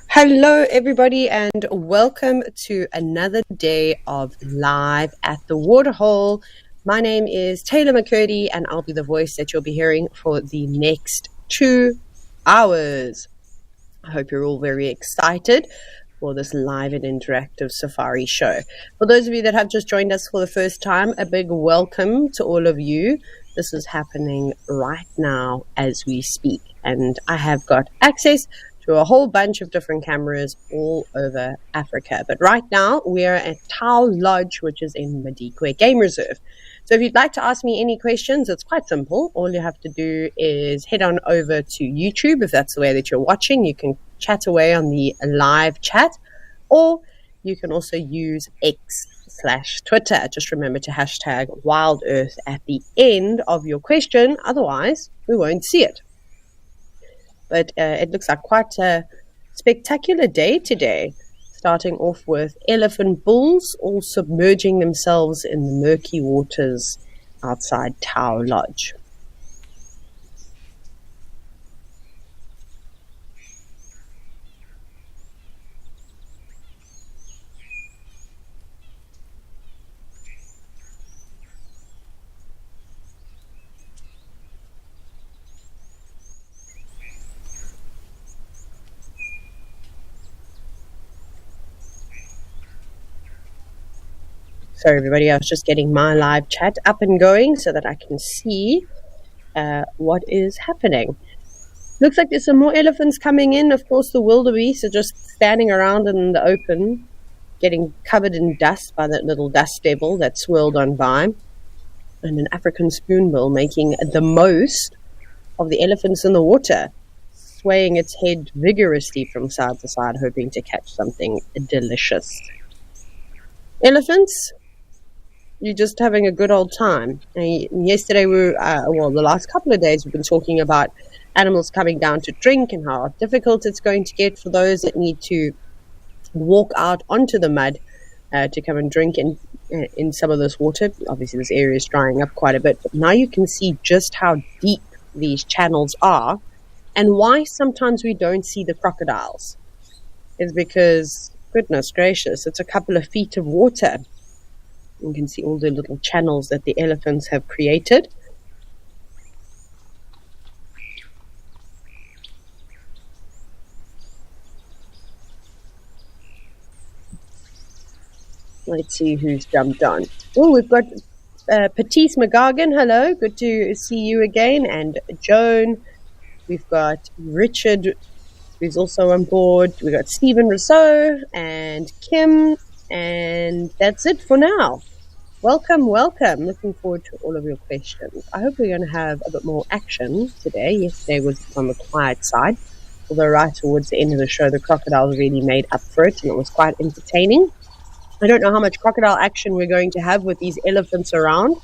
Hello, everybody, and welcome to another day of Live at the Waterhole. My name is Taylor McCurdy, and I'll be the voice that you'll be hearing for the next 2 hours. I hope you're all very excited for this live and interactive safari show. For those of you that have just joined us for the first time, a big welcome to all of you. This is happening right now as we speak, and I have got access to a whole bunch of different cameras all over Africa. But right now, we are at Tau Lodge, which is in Madikwe Game Reserve. So if you'd like to ask me any questions, it's quite simple. All you have to do is head on over to YouTube. If that's the way that you're watching, you can chat away on the live chat, or you can also use X/Twitter. Just remember to hashtag WildEarth at the end of your question. Otherwise, we won't see it. But it looks like quite a spectacular day today, starting off with elephant bulls all submerging themselves in the murky waters outside Tau Lodge. Sorry, everybody, I was just getting my live chat up and going so that I can see what is happening. Looks like there's some more elephants coming in. Of course, the wildebeest are just standing around in the open, getting covered in dust by that little dust devil that swirled on by. And an African spoonbill making the most of the elephants in the water, swaying its head vigorously from side to side, hoping to catch something delicious. Elephants, you're just having a good old time. And yesterday, the last couple of days, we've been talking about animals coming down to drink and how difficult it's going to get for those that need to walk out onto the mud to come and drink in some of this water. Obviously, this area is drying up quite a bit, but now you can see just how deep these channels are and why sometimes we don't see the crocodiles. It's because, goodness gracious, it's a couple of feet of water. You can see all the little channels that the elephants have created. Let's see who's jumped on. Oh, we've got Patisse McGargan. Hello, good to see you again. And Joan. We've got Richard, who's also on board. We've got Stephen Rousseau and Kim. And that's it for now. Welcome. Looking forward to all of your questions. I hope we're going to have a bit more action today. Yesterday was on the quiet side, although right towards the end of the show, the crocodiles really made up for it, and it was quite entertaining. I don't know how much crocodile action we're going to have with these elephants around.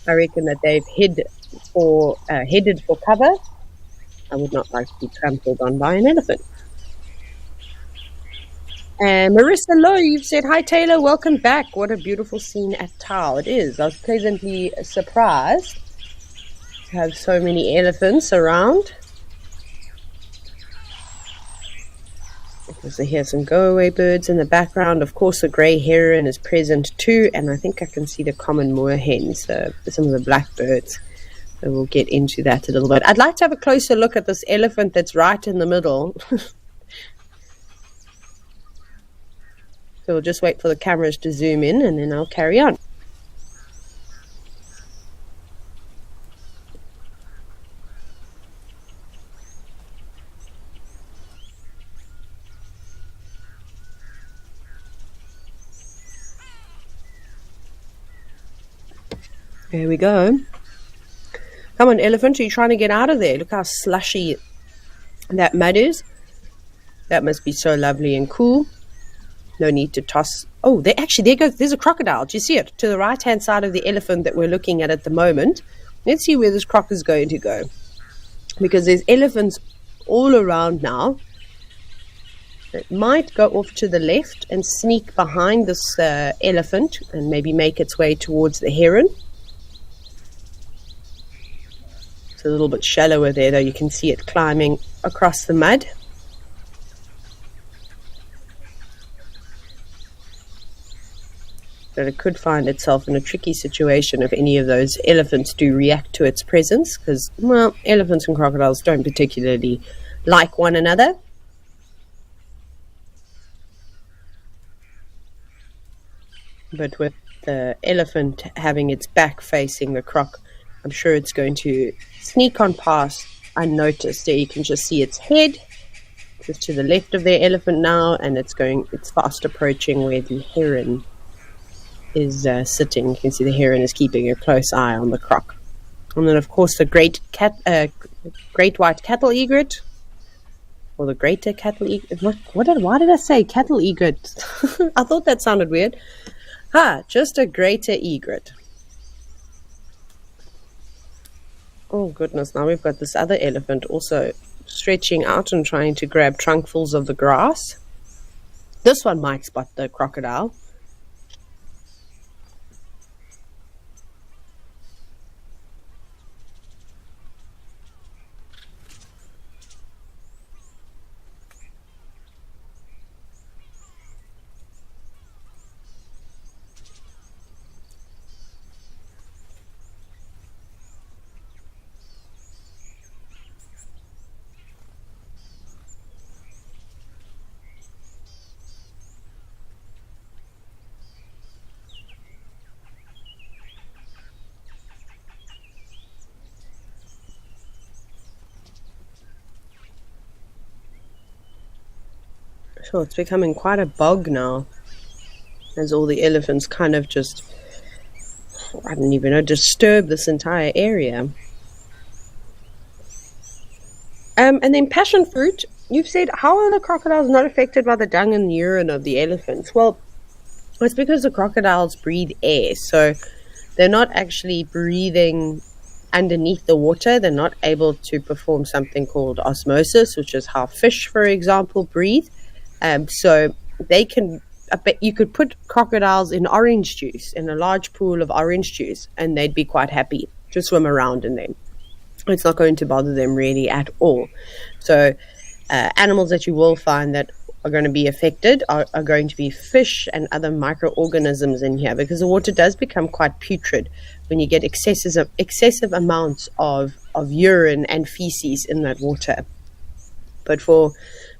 I reckon that they've headed for cover. I would not like to be trampled on by an elephant. And Marissa Lowe, you've said, hi Taylor, welcome back. What a beautiful scene at Tau. It is. I was pleasantly surprised to have so many elephants around. Because I hear some go-away birds in the background. Of course, the grey heron is present too, and I think I can see the common moorhens, some of the blackbirds. So we'll get into that a little bit. I'd like to have a closer look at this elephant that's right in the middle. So we'll just wait for the cameras to zoom in, and then I'll carry on. There we go. Come on, elephant, are you trying to get out of there? Look how slushy that mud is. That must be so lovely and cool. No need to toss. Oh, there's a crocodile. Do you see it? To the right-hand side of the elephant that we're looking at the moment. Let's see where this croc is going to go. Because there's elephants all around now. It might go off to the left and sneak behind this elephant and maybe make its way towards the heron. It's a little bit shallower there, though. You can see it climbing across the mud. that it could find itself in a tricky situation if any of those elephants do react to its presence, because, well, elephants and crocodiles don't particularly like one another. But with the elephant having its back facing the croc, I'm sure it's going to sneak on past unnoticed. There you can just see its head just to the left of the elephant now, and it's fast approaching where the heron is sitting. You can see the heron is keeping a close eye on the croc. And then, of course, the great white cattle egret, or the greater cattle egret. Why did I say cattle egret? I thought that sounded weird. Just a greater egret. Oh goodness, now we've got this other elephant also stretching out and trying to grab trunkfuls of the grass. This one might spot the crocodile. So it's becoming quite a bog now, as all the elephants kind of just, I don't even know, disturb this entire area. And then passion fruit, you've said, how are the crocodiles not affected by the dung and urine of the elephants? Well, it's because the crocodiles breathe air, so they're not actually breathing underneath the water. They're not able to perform something called osmosis, which is how fish, for example, breathe. So they can, I bet you could put crocodiles in orange juice, in a large pool of orange juice, and they'd be quite happy to swim around in them. It's not going to bother them really at all. So animals that you will find that are going to be affected are going to be fish and other microorganisms in here, because the water does become quite putrid when you get excessive amounts of urine and feces in that water. But for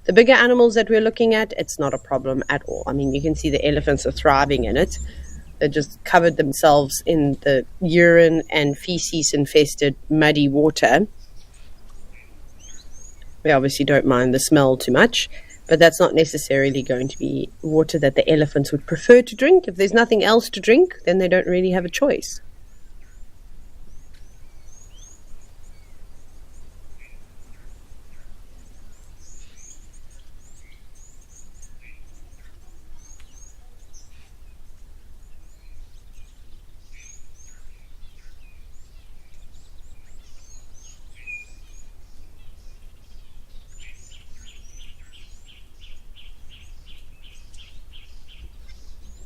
the bigger animals that we're looking at, it's not a problem at all. I mean, you can see the elephants are thriving in it. They just covered themselves in the urine and feces-infested muddy water. We obviously don't mind the smell too much, but that's not necessarily going to be water that the elephants would prefer to drink. If there's nothing else to drink, then they don't really have a choice.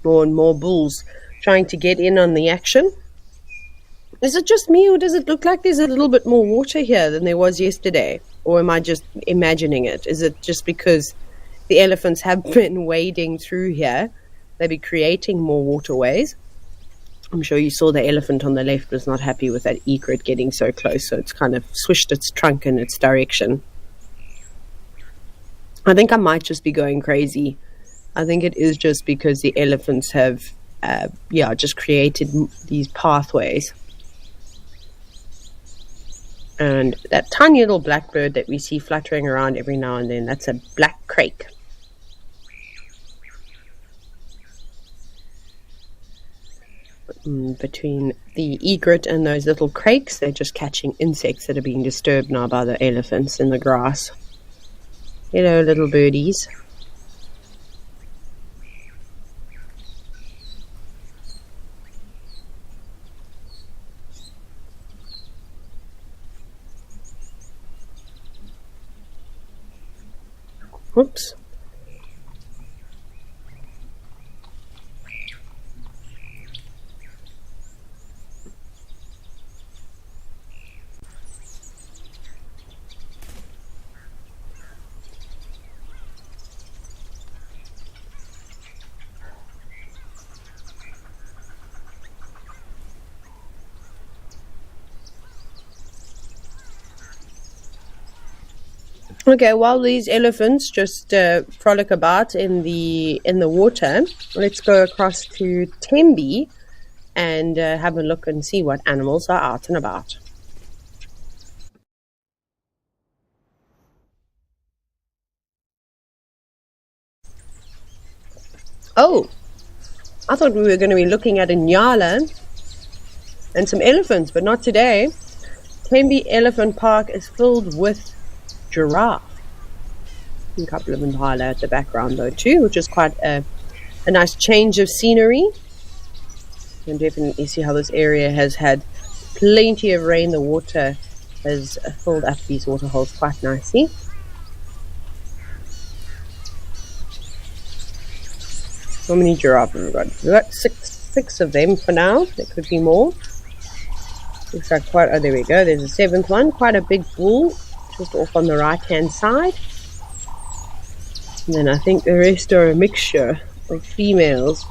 More and more bulls trying to get in on the action. Is it just me, or does it look like there's a little bit more water here than there was yesterday? Or am I just imagining it? Is it just because the elephants have been wading through here? They'll be creating more waterways. I'm sure you saw the elephant on the left was not happy with that egret getting so close, so it's kind of swished its trunk in its direction. I think I might just be going crazy. I think it is just because the elephants have, just created these pathways. And that tiny little blackbird that we see fluttering around every now and then, that's a black crake. Between the egret and those little crakes, they're just catching insects that are being disturbed now by the elephants in the grass. Hello, little birdies. Whoops. Okay, while these elephants just frolic about in the water, let's go across to Tembi and have a look and see what animals are out and about. Oh, I thought we were going to be looking at a nyala and some elephants, but not today. Tembi Elephant Park is filled with giraffe. A couple of impala at the background though too, which is quite a nice change of scenery. You can definitely see how this area has had plenty of rain. The water has filled up these water holes quite nicely. How many giraffe have we got? We've got six of them for now. There could be more. Looks like quite, oh there we go, there's a seventh one, quite a big bull, just off on the right hand side. And then I think the rest are a mixture of females.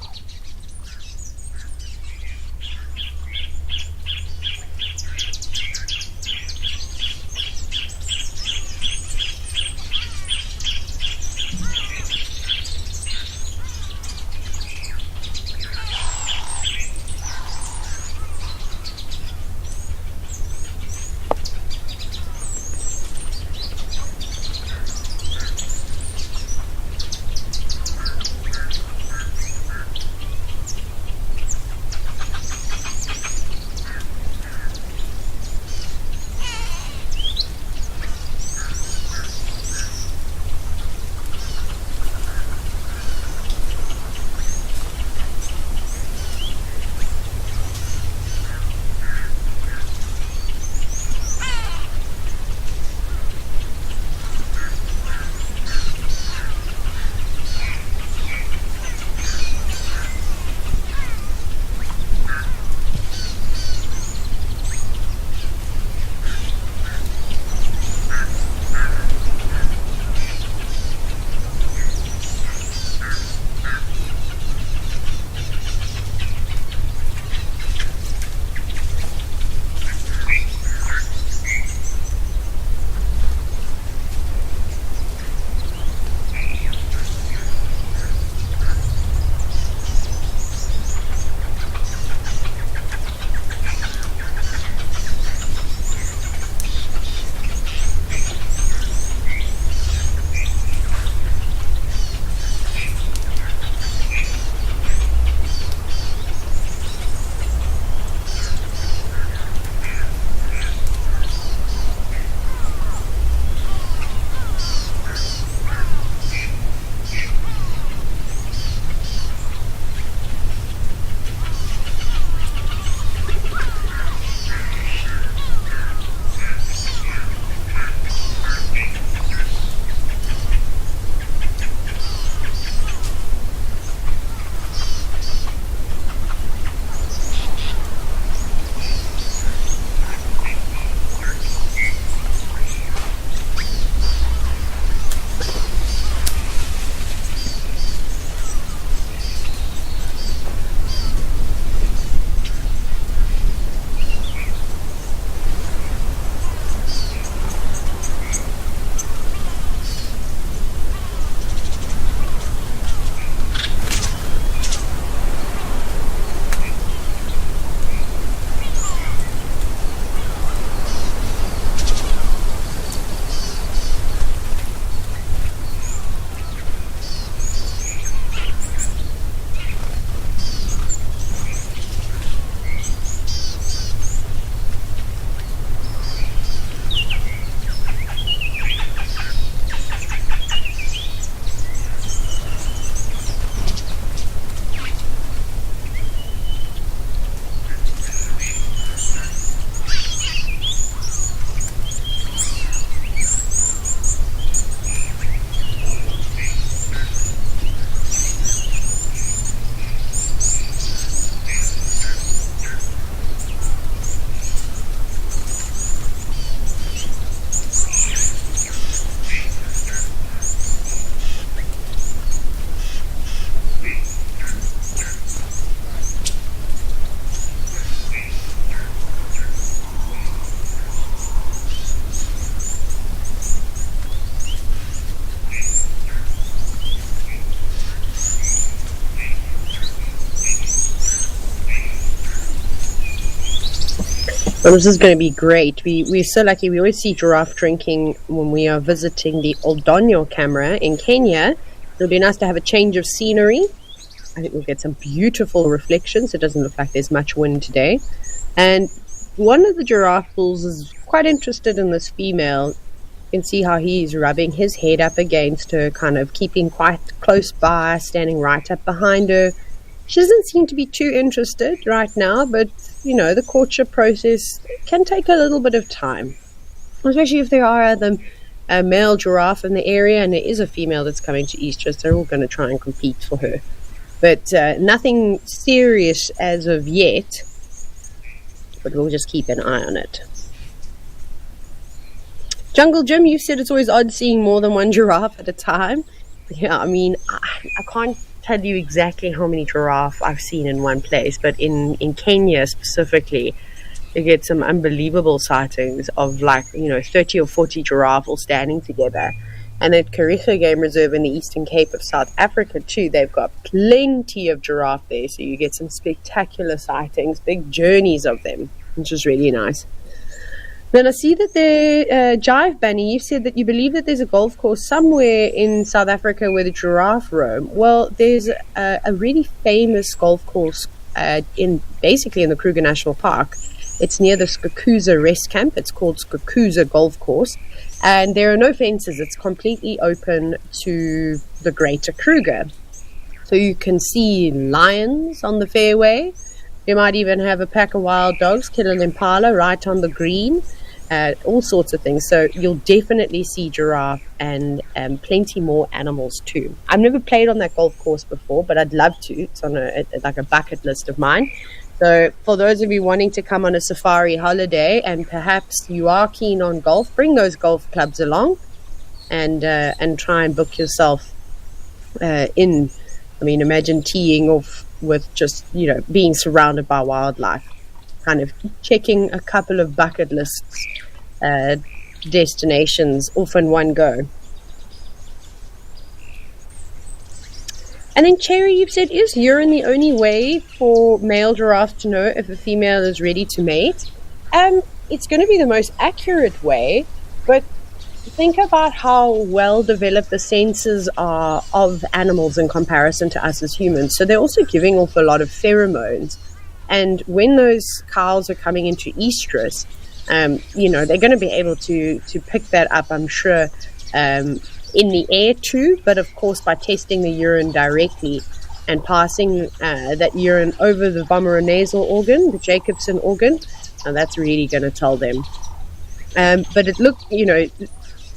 Well, this is going to be great. We're so lucky. We always see giraffe drinking when we are visiting the Oldonyo camera in Kenya. It'll be nice to have a change of scenery. I think we'll get some beautiful reflections. It doesn't look like there's much wind today. And one of the giraffe bulls is quite interested in this female. You can see how he's rubbing his head up against her, kind of keeping quite close by, standing right up behind her. She doesn't seem to be too interested right now, but, you know, the courtship process can take a little bit of time, especially if there are other male giraffe in the area, and there is a female that's coming to estrus. They're all going to try and compete for her. But nothing serious as of yet, but we'll just keep an eye on it. Jungle Jim, you said it's always odd seeing more than one giraffe at a time. Yeah, I mean, I can't tell you exactly how many giraffe I've seen in one place, but in Kenya specifically, you get some unbelievable sightings of, like, you know, 30 or 40 giraffe all standing together. And at Kariga Game Reserve in the Eastern Cape of South Africa too, they've got plenty of giraffe there, so you get some spectacular sightings, big journeys of them, which is really nice. Then I see that the Jive Bunny, you said that you believe that there's a golf course somewhere in South Africa where the giraffe roam. Well, there's a really famous golf course basically in the Kruger National Park. It's near the Skukuza Rest Camp. It's called Skukuza Golf Course. And there are no fences. It's completely open to the greater Kruger. So you can see lions on the fairway. You might even have a pack of wild dogs, kill an impala right on the green, all sorts of things. So you'll definitely see giraffe and plenty more animals too. I've never played on that golf course before, but I'd love to. It's on like a bucket list of mine. So for those of you wanting to come on a safari holiday and perhaps you are keen on golf, bring those golf clubs along and try and book yourself in. I mean, imagine teeing off with just, you know, being surrounded by wildlife, kind of checking a couple of bucket lists destinations off in one go. And then Cherry, you've said, is urine the only way for male giraffe to know if a female is ready to mate? It's going to be the most accurate way, but think about how well developed the senses are of animals in comparison to us as humans. So they're also giving off a lot of pheromones. And when those cows are coming into estrus, you know, they're going to be able to pick that up, I'm sure, in the air too, but of course by testing the urine directly and passing that urine over the vomeronasal organ, the Jacobson organ, and that's really going to tell them. But it looked, you know,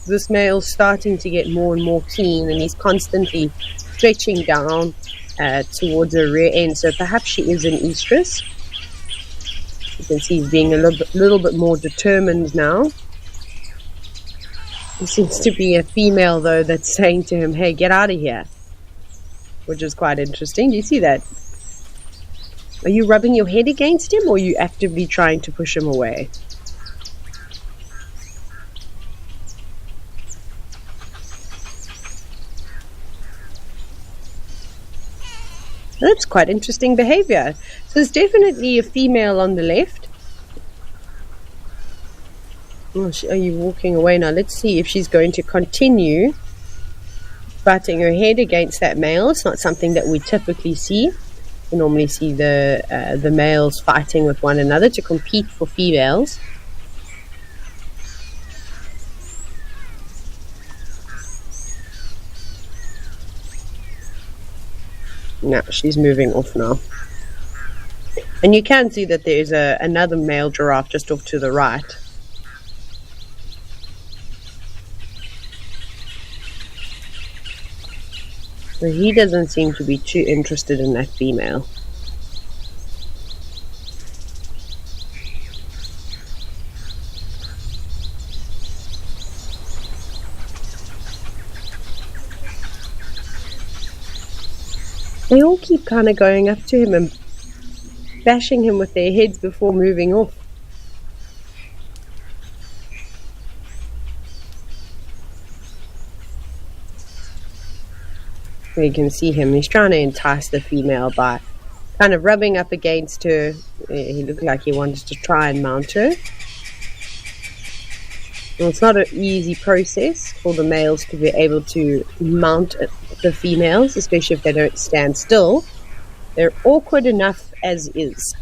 this male's starting to get more and more keen, and he's constantly stretching down towards the rear end, so perhaps she is in estrus. You can see he's being a little bit more determined now. There seems to be a female, though, that's saying to him, hey, get out of here, which is quite interesting. Do you see that? Are you rubbing your head against him, or are you actively trying to push him away? That's quite interesting behavior. So there's definitely a female on the left. Oh, are you walking away now? Let's see if she's going to continue butting her head against that male. It's not something that we typically see. We normally see the males fighting with one another to compete for females. No, she's moving off now. And you can see that there's another male giraffe just off to the right. So he doesn't seem to be too interested in that female. They all keep kind of going up to him and bashing him with their heads before moving off. You can see him. He's trying to entice the female by kind of rubbing up against her. He looked like he wanted to try and mount her. Well, it's not an easy process for the males to be able to mount the females, especially if they don't stand still. They're awkward enough as is.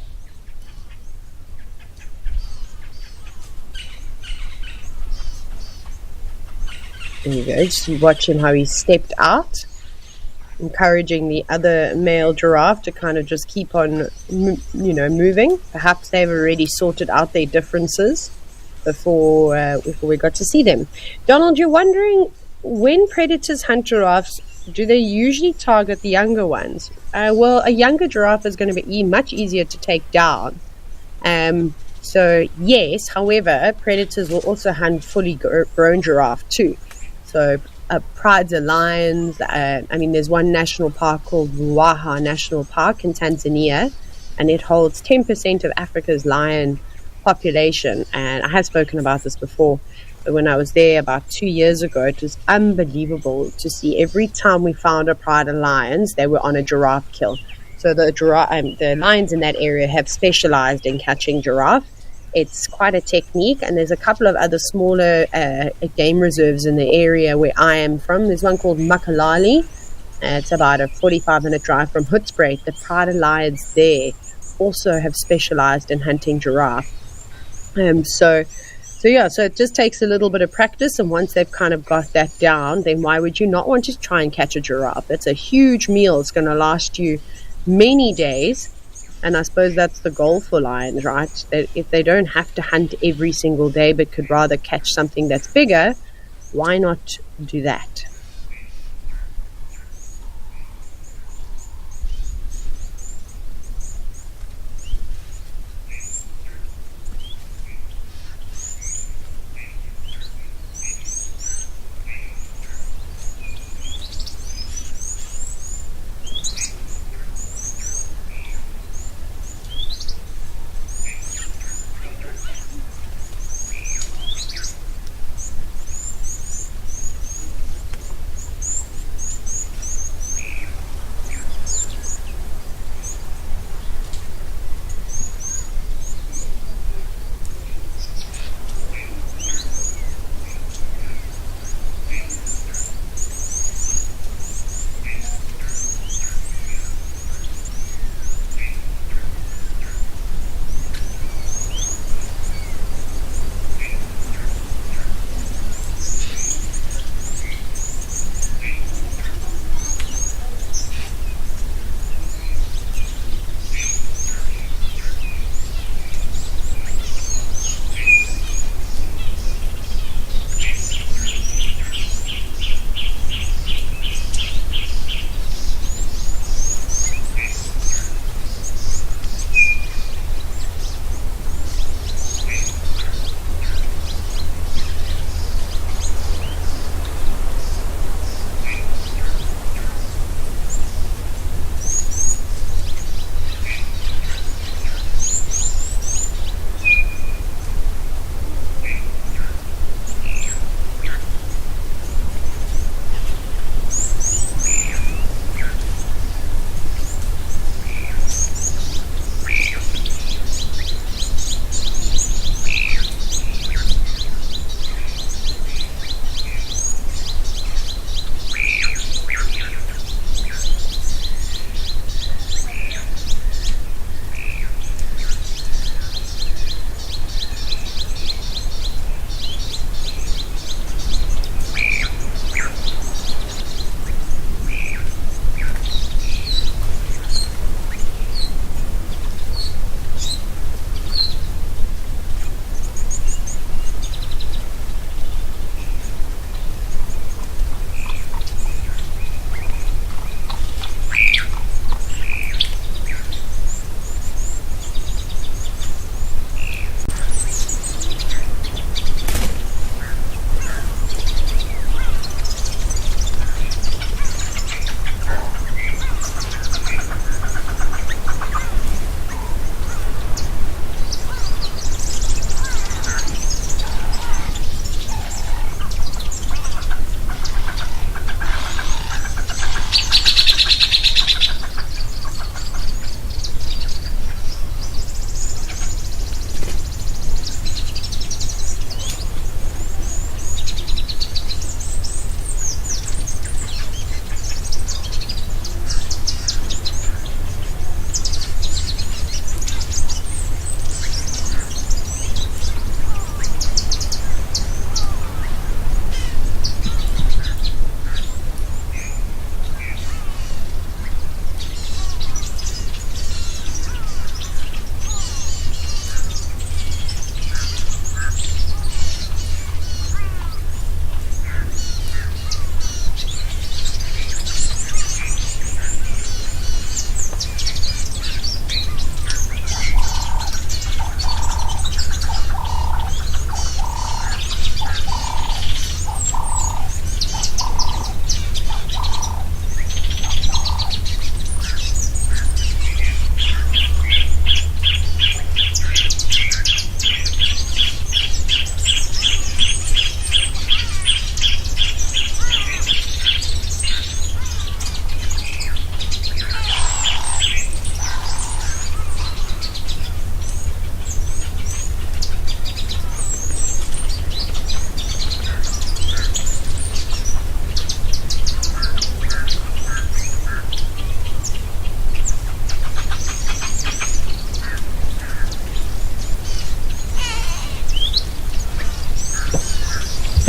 There you go. Just watching how he stepped out, encouraging the other male giraffe to kind of just keep on, moving. Perhaps they've already sorted out their differences before we got to see them. Donald, you're wondering, when predators hunt giraffes, do they usually target the younger ones? Well, a younger giraffe is going to be much easier to take down. So yes, however, predators will also hunt fully grown giraffe too. So prides of lions. There's one national park called Ruaha National Park in Tanzania, and it holds 10% of Africa's lion population. And I have spoken about this before, but when I was there about 2 years ago, it was unbelievable to see. Every time we found a pride of lions, they were on a giraffe kill. So the lions in that area have specialized in catching giraffe. It's quite a technique, and there's a couple of other smaller game reserves in the area where I am from. There's one called Makalali. It's about a 45-minute drive from Hoedspruit. The pride of lions there also have specialized in hunting giraffe. So it just takes a little bit of practice, and once they've kind of got that down, then why would you not want to try and catch a giraffe? It's a huge meal. It's going to last you many days, and I suppose that's the goal for lions, right? That if they don't have to hunt every single day but could rather catch something that's bigger, why not do that?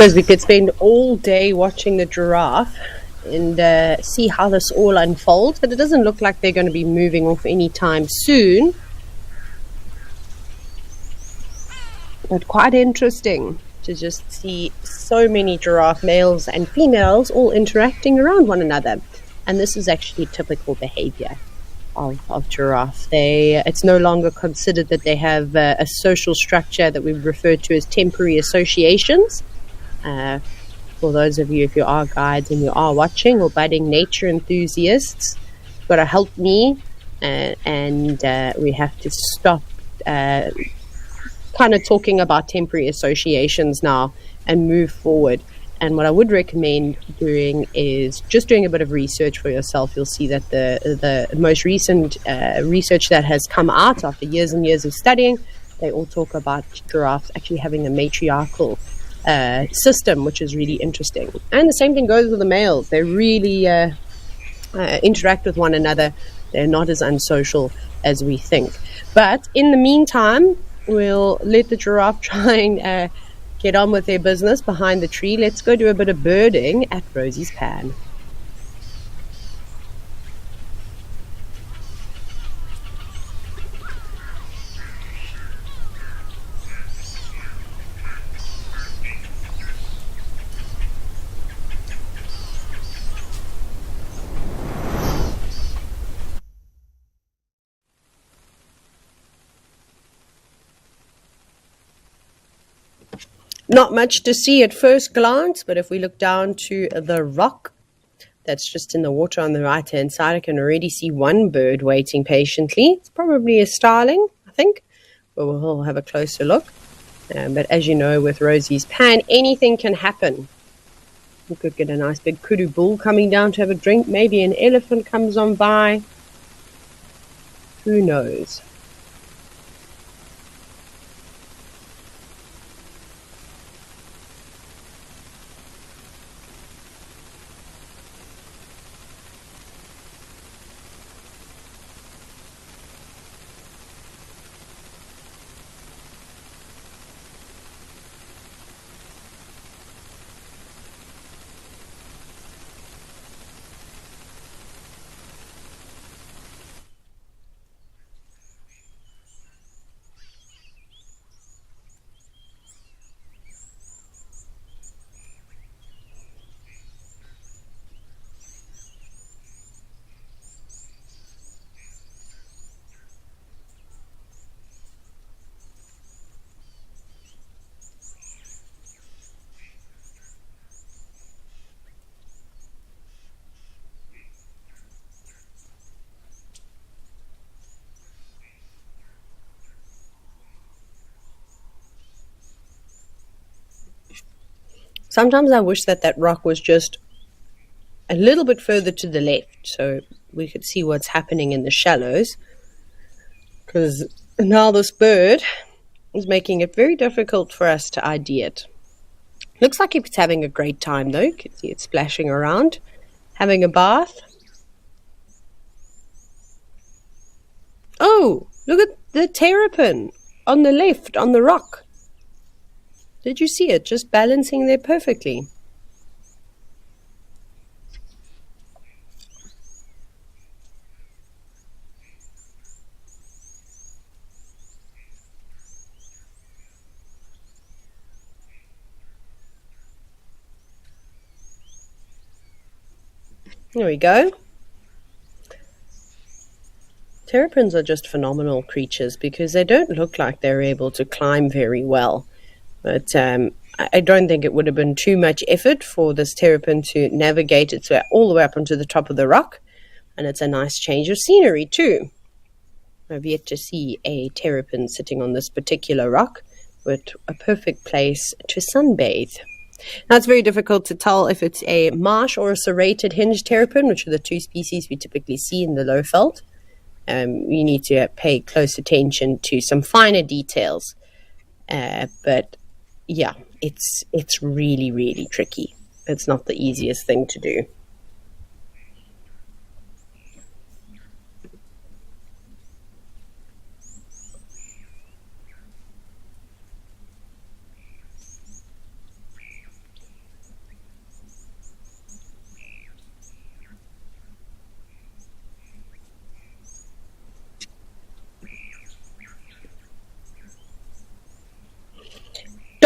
suppose we could spend all day watching the giraffe and see how this all unfolds, but it doesn't look like they're going to be moving off anytime soon. But quite interesting to just see so many giraffe males and females all interacting around one another. And this is actually typical behavior of giraffe. It's no longer considered that they have a social structure that we refer to as temporary associations. For those of you, if you are guides and you are watching or budding nature enthusiasts, you've got to help me, and we have to stop kind of talking about temporary associations now and move forward. And what I would recommend doing is just doing a bit of research for yourself. You'll see that the most recent research that has come out after years and years of studying, they all talk about giraffes actually having a matriarchal system, which is really interesting. And the same thing goes with the males. They really interact with one another. They're not as unsocial as we think. But in the meantime, we'll let the giraffe try and get on with their business behind the tree. Let's go do a bit of birding at Rosie's Pan. Not much to see at first glance, but if we look down to the rock that's just in the water on the right-hand side, I can already see one bird waiting patiently. It's probably a starling, I think, but we'll have a closer look. But as you know, with Rosie's Pan, anything can happen. We could get a nice big kudu bull coming down to have a drink. Maybe an elephant comes on by. Who knows? Sometimes I wish that rock was just a little bit further to the left so we could see what's happening in the shallows, because now this bird is making it very difficult for us to ID it. Looks like it's having a great time though. You can see it splashing around, having a bath. Oh, look at the terrapin on the left, on the rock. Did you see it just balancing there perfectly? There we go. Terrapins are just phenomenal creatures because they don't look like they're able to climb very well. But I don't think it would have been too much effort for this terrapin to navigate its way all the way up onto the top of the rock. And it's a nice change of scenery too. I've yet to see a terrapin sitting on this particular rock, but a perfect place to sunbathe. Now, it's very difficult to tell if it's a marsh or a serrated hinged terrapin, which are the two species we typically see in the low veld. You need to pay close attention to some finer details. But yeah, it's really, really tricky. It's not the easiest thing to do.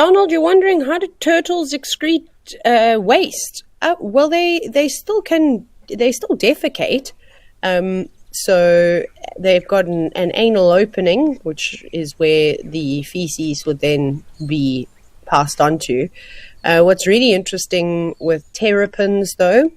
Donald, you're wondering, how do turtles excrete waste? Well, they still defecate. So they've got an anal opening, which is where the feces would then be passed on to. What's really interesting with terrapins, though,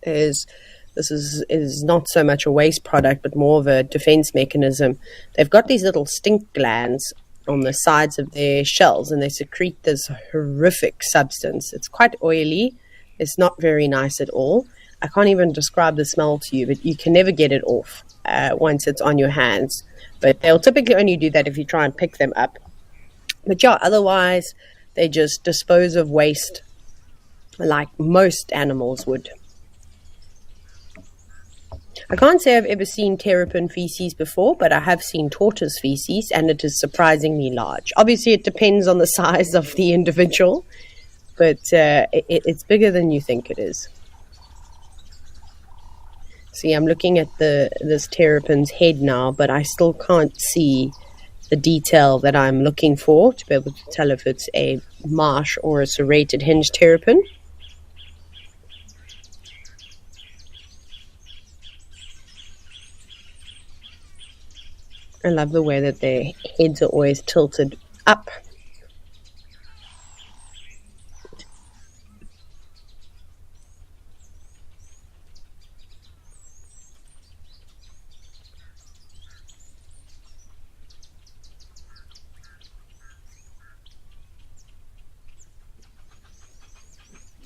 is this is not so much a waste product, but more of a defense mechanism. They've got these little stink glands on the sides of their shells, and they secrete this horrific substance. It's quite oily. It's not very nice at all. I can't even describe the smell to you, but you can never get it off once it's on your hands. But they'll typically only do that if you try and pick them up. But yeah, otherwise, they just dispose of waste like most animals would. I can't say I've ever seen terrapin feces before, but I have seen tortoise feces, and it is surprisingly large. Obviously, it depends on the size of the individual, but it's bigger than you think it is. See, I'm looking at this terrapin's head now, but I still can't see the detail that I'm looking for to be able to tell if it's a marsh or a serrated hinge terrapin. I love the way that their heads are always tilted up.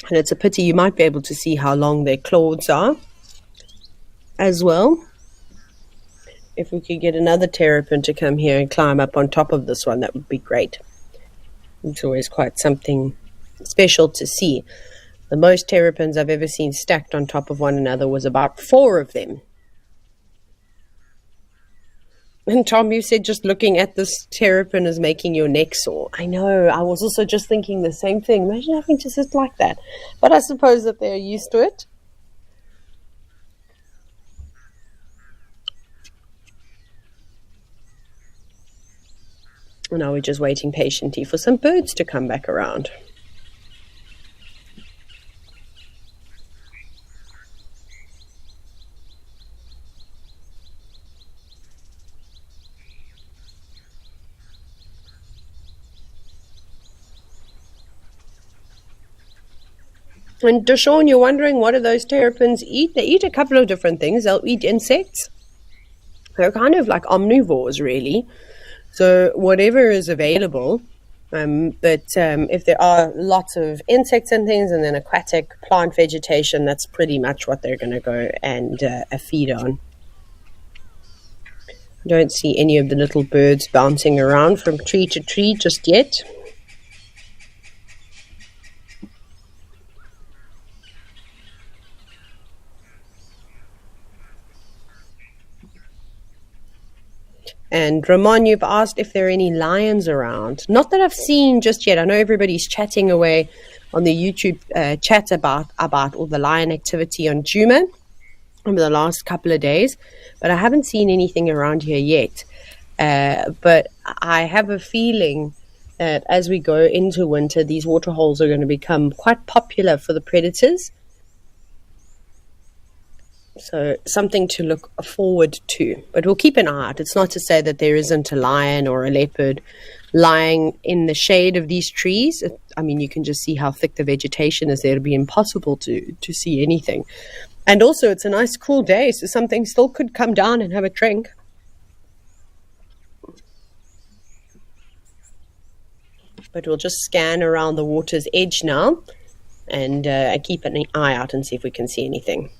And it's a pity, you might be able to see how long their claws are as well. If we could get another terrapin to come here and climb up on top of this one, that would be great. It's always quite something special to see. The most terrapins I've ever seen stacked on top of one another was about 4 of them. And Tom, you said just looking at this terrapin is making your neck sore. I know, I was also just thinking the same thing. Imagine having to sit like that. But I suppose that they're used to it. And now we're just waiting patiently for some birds to come back around. And Deshaun, you're wondering, what do those terrapins eat? They eat a couple of different things. They'll eat insects. They're kind of like omnivores, really. So whatever is available. But if there are lots of insects and things, and then aquatic plant vegetation, that's pretty much what they're going to go and feed on. I don't see any of the little birds bouncing around from tree to tree just yet. And Ramon, you've asked if there are any lions around. Not that I've seen just yet. I know everybody's chatting away on the YouTube chat about all the lion activity on Juma over the last couple of days, but I haven't seen anything around here yet. But I have a feeling that as we go into winter, these waterholes are going to become quite popular for the predators. So something to look forward to. But we'll keep an eye out. It's not to say that there isn't a lion or a leopard lying in the shade of these trees. I mean, you can just see how thick the vegetation is there. It'll be impossible to see anything. And also, it's a nice cool day, so something still could come down and have a drink. But we'll just scan around the water's edge now and keep an eye out and see if we can see anything.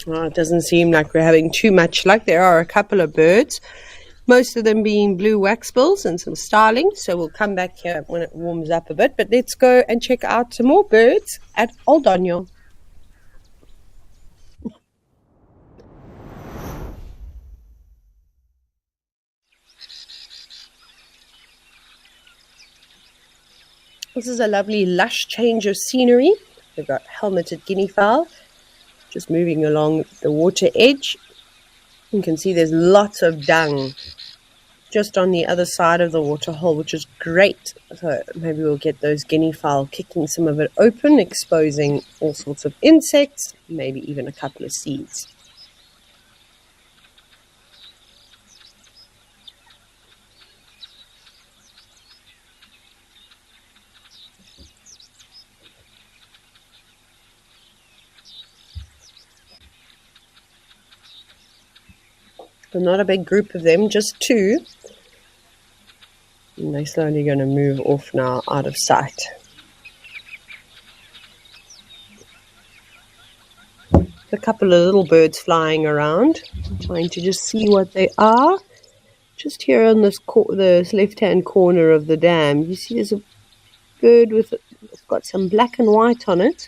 Well, it doesn't seem like we're having too much luck. There are a couple of birds, most of them being blue waxbills and some starlings. So we'll come back here when it warms up a bit. But let's go and check out some more birds at Old Donyo. This is a lovely lush change of scenery. We've got helmeted guinea fowl just moving along the water edge. You can see there's lots of dung just on the other side of the waterhole, which is great. So maybe we'll get those guinea fowl kicking some of it open, exposing all sorts of insects, maybe even a couple of seeds. But not a big group of them, just two. And they're slowly going to move off now out of sight. A couple of little birds flying around, trying to just see what they are. Just here on this left-hand corner of the dam, you see there's a bird it's got some black and white on it.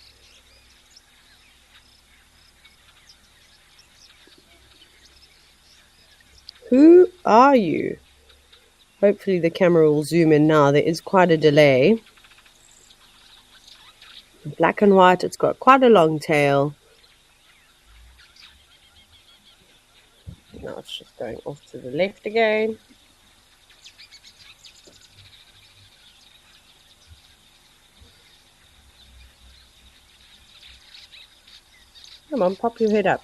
Who are you? Hopefully the camera will zoom in now. There is quite a delay. Black and white, it's got quite a long tail. Now it's just going off to the left again. Come on, pop your head up.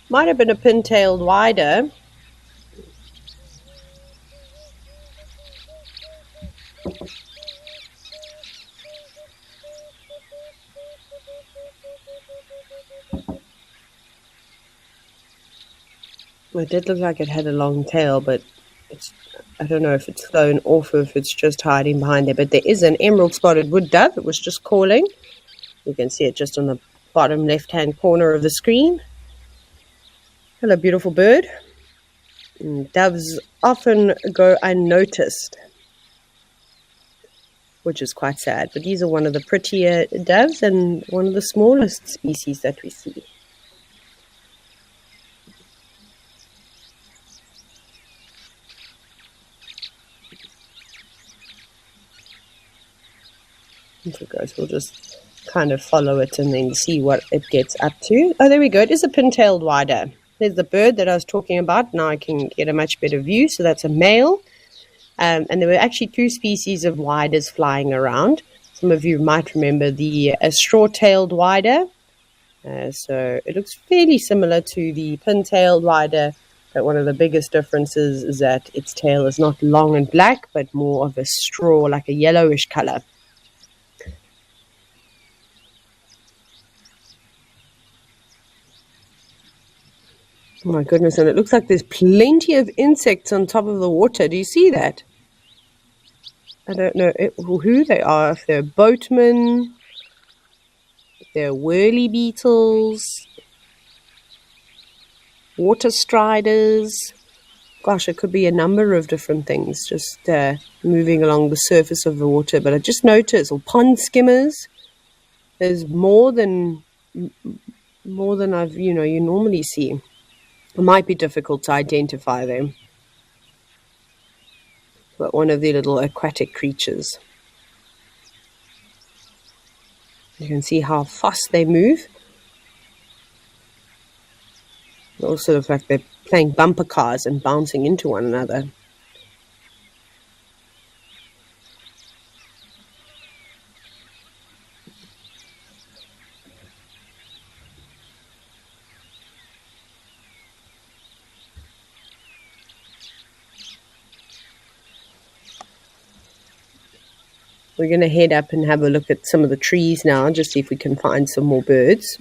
Might have been a pin-tailed wider. It did look like it had a long tail, but I don't know if it's flown off or if it's just hiding behind there. But there is an emerald spotted wood dove. It was just calling. You can see it just on the bottom left-hand corner of the screen. Hello, beautiful bird. Doves often go unnoticed, which is quite sad. But these are one of the prettier doves and one of the smallest species that we see. So guys, we'll just kind of follow it and then see what it gets up to. Oh, there we go. It is a pin-tailed wider. There's the bird that I was talking about. Now I can get a much better view. So that's a male. And there were actually two species of widers flying around. Some of you might remember the straw-tailed wider. So it looks fairly similar to the pin-tailed wider. But one of the biggest differences is that its tail is not long and black, but more of a straw, like a yellowish color. Oh my goodness, and it looks like there's plenty of insects on top of the water. Do you see that? I don't know who they are, if they're boatmen, if they're whirly beetles, water striders. Gosh, it could be a number of different things just moving along the surface of the water. But I just noticed, or pond skimmers, there's more than I've, you normally see. It might be difficult to identify them, but one of the little aquatic creatures. You can see how fast they move. It also looks like they're playing bumper cars and bouncing into one another. We're going to head up and have a look at some of the trees now, just see if we can find some more birds.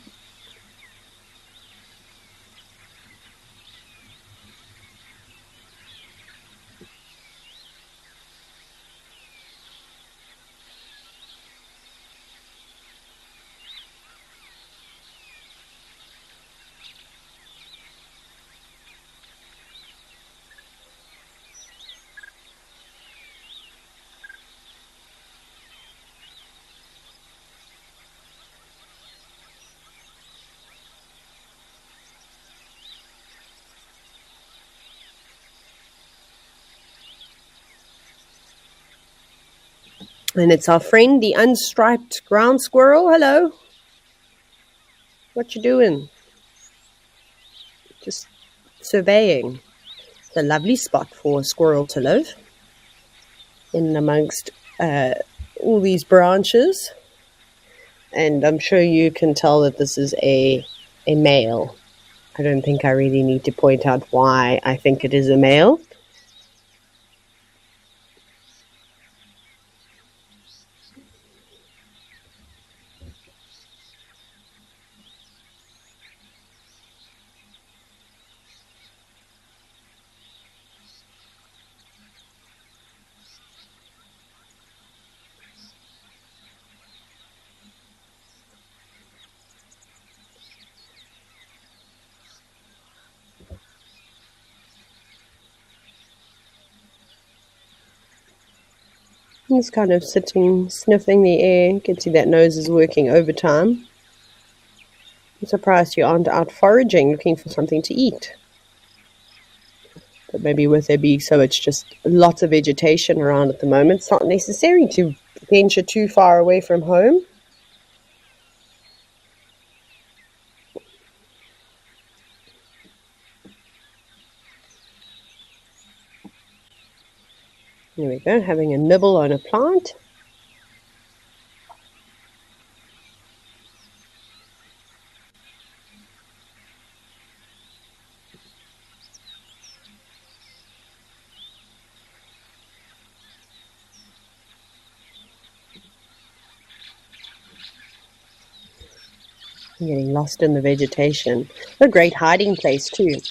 And it's our friend, the unstriped ground squirrel. Hello. What you doing? Just surveying. It's a lovely spot for a squirrel to live in amongst all these branches. And I'm sure you can tell that this is a male. I don't think I really need to point out why I think it is a male. He's kind of sitting, sniffing the air. You can see that nose is working overtime. I'm surprised you aren't out foraging, looking for something to eat. But maybe with there being so much just lots of vegetation around at the moment, it's not necessary to venture too far away from home. There we go, having a nibble on a plant. I'm getting lost in the vegetation. A great hiding place too.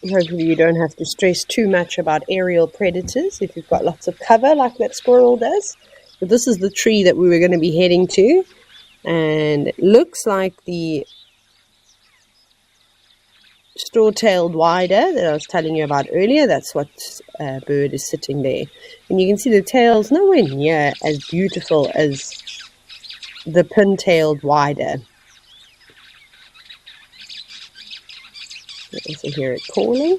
Hopefully you don't have to stress too much about aerial predators if you've got lots of cover like that squirrel does. But this is the tree that we were going to be heading to, and it looks like the straw-tailed wider that I was telling you about earlier. That's what bird is sitting there, and you can see the tail's nowhere near as beautiful as the pin-tailed wider. You can also hear it calling.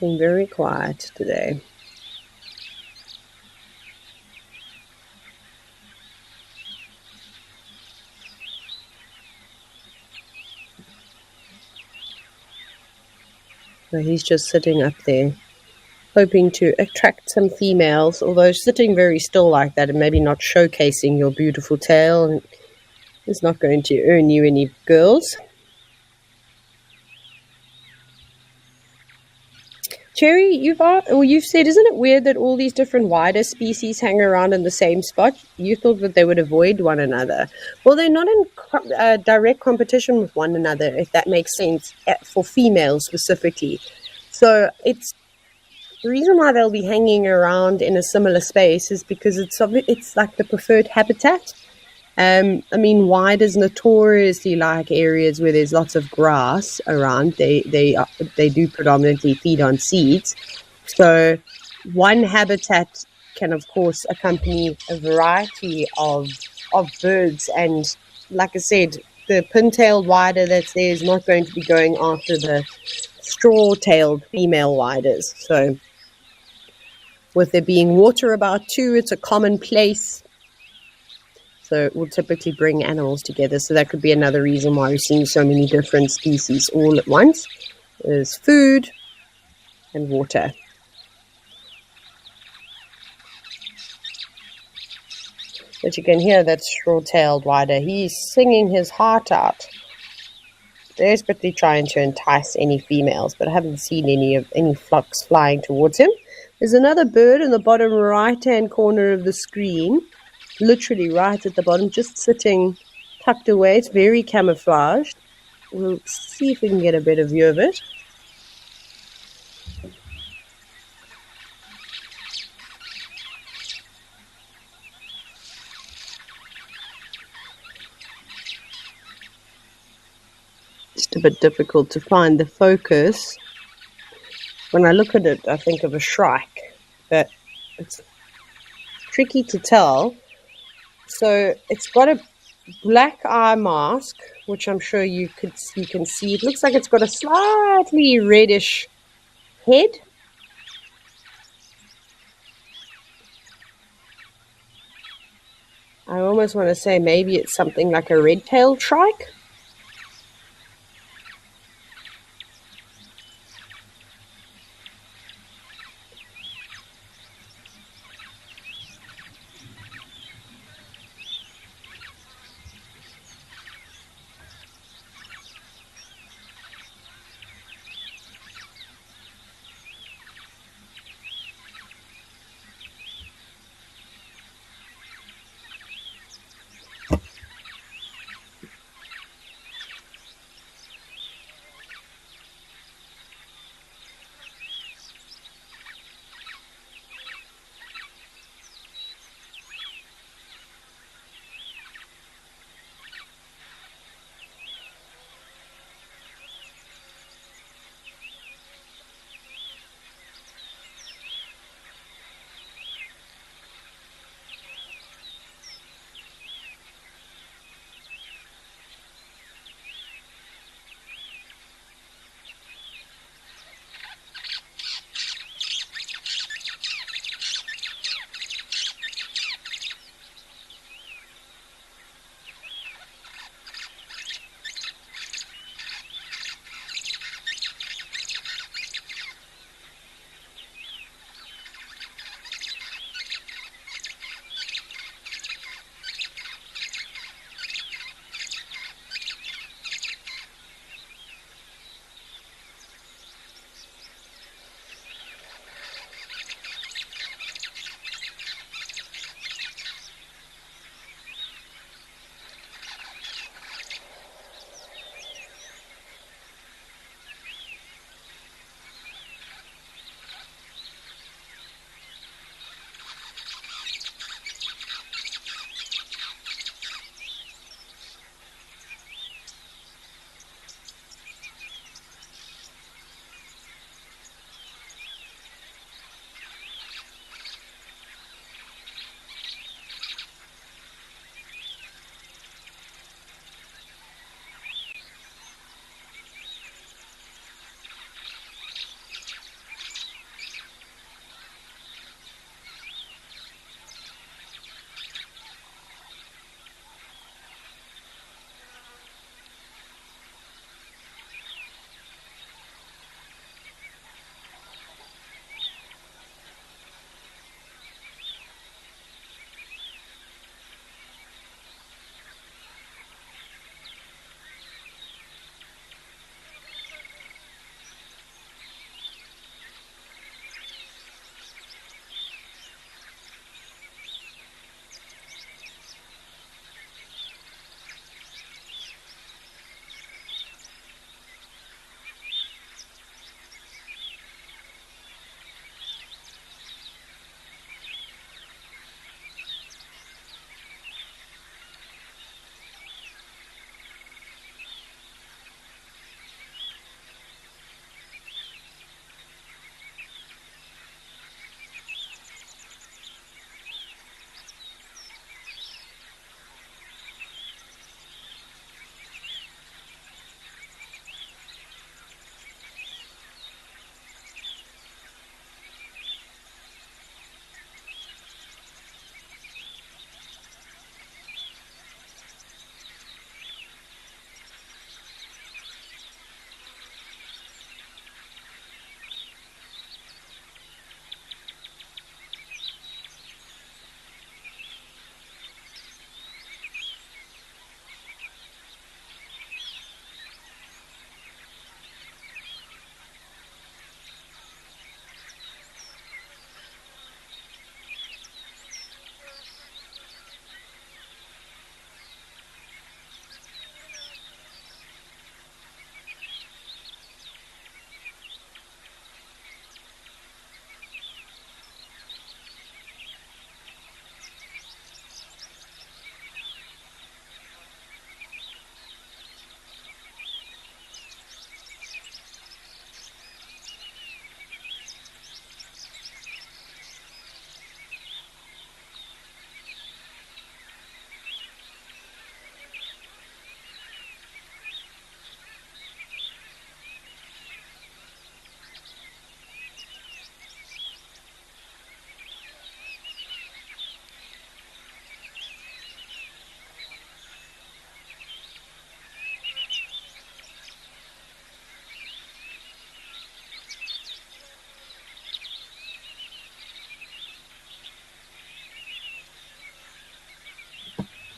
Being very quiet today. So he's just sitting up there, hoping to attract some females, although sitting very still like that and maybe not showcasing your beautiful tail is not going to earn you any girls. Cherry, you've said, isn't it weird that all these different wider species hang around in the same spot? You thought that they would avoid one another. Well, they're not in direct competition with one another, if that makes sense, for females specifically. So it's the reason why they'll be hanging around in a similar space is because it's like the preferred habitat. I mean, widers notoriously like areas where there's lots of grass around. They do predominantly feed on seeds. So one habitat can, of course, accompany a variety of birds. And like I said, the pin-tailed wider that's there is not going to be going after the straw-tailed female widers. So with there being water about too, it's a common place. So it will typically bring animals together. So that could be another reason why we're seeing so many different species all at once. There's food and water. But you can hear that straw-tailed wider. He's singing his heart out, desperately trying to entice any females. But I haven't seen any flocks flying towards him. There's another bird in the bottom right-hand corner of the screen, literally right at the bottom, just sitting tucked away. It's very camouflaged. We'll see if we can get a better view of it. Just a bit difficult to find the focus. When I look at it, I think of a shrike, but it's tricky to tell. So it's got a black eye mask, which I'm sure you can see. It looks like it's got a slightly reddish head. I almost want to say maybe it's something like a red-tailed shrike.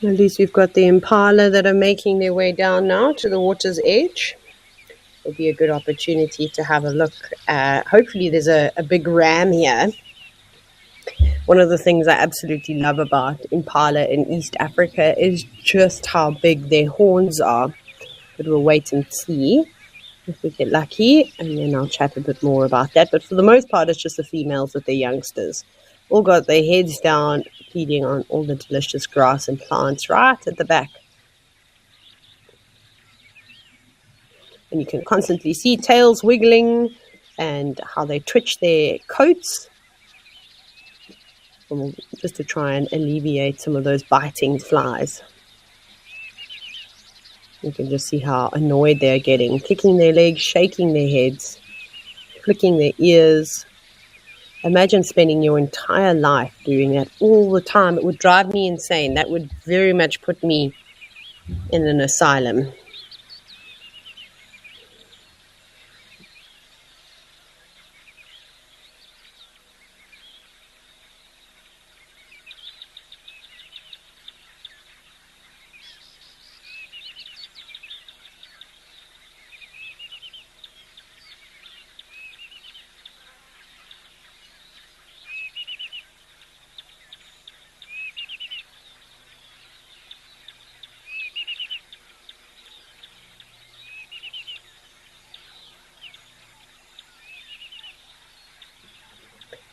At least we've got the impala that are making their way down now to the water's edge. It'll be a good opportunity to have a look. Hopefully there's a big ram here. One of the things I absolutely love about impala in East Africa is just how big their horns are. But we'll wait and see if we get lucky, and then I'll chat a bit more about that. But for the most part, it's just the females with their youngsters. All got their heads down, feeding on all the delicious grass and plants right at the back. And you can constantly see tails wiggling and how they twitch their coats, just to try and alleviate some of those biting flies. You can just see how annoyed they're getting, kicking their legs, shaking their heads, flicking their ears. Imagine spending your entire life doing that all the time. It would drive me insane. That would very much put me in an asylum.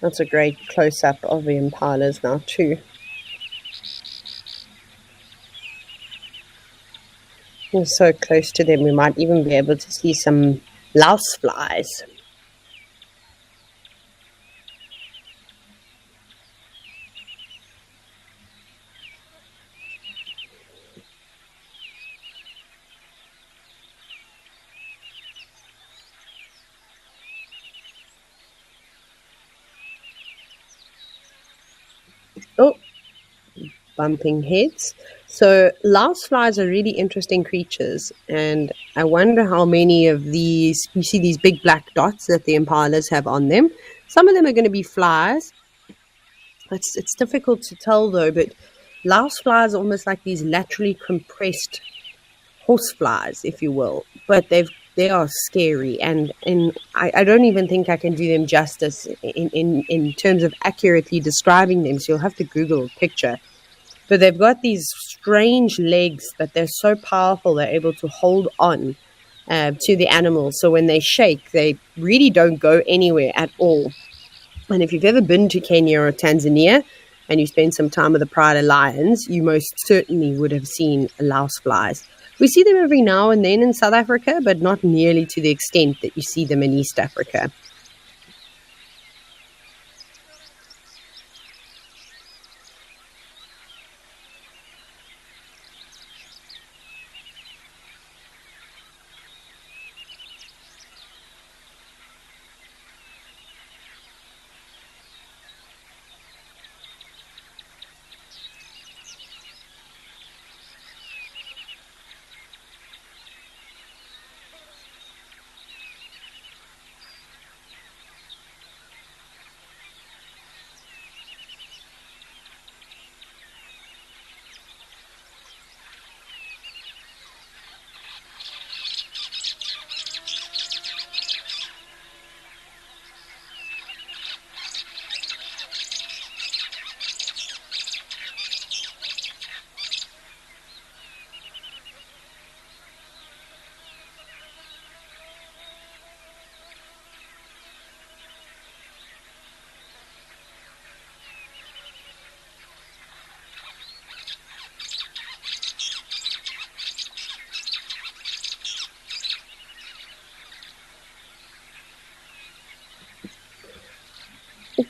That's a great close-up of the impalas now too. We're so close to them, we might even be able to see some louse flies. Oh, bumping heads. So louse flies are really interesting creatures, and I wonder how many of these, you see these big black dots that the impalas have on them. Some of them are going to be flies. It's difficult to tell though, but louse flies are almost like these laterally compressed horse flies, if you will, but they are scary, and I don't even think I can do them justice in terms of accurately describing them, so you'll have to Google a picture. But they've got these strange legs, but they're so powerful they're able to hold on to the animals, so when they shake, they really don't go anywhere at all. And if you've ever been to Kenya or Tanzania and you spend some time with the pride of lions, you most certainly would have seen louse flies. We see them every now and then in South Africa, but not nearly to the extent that you see them in East Africa.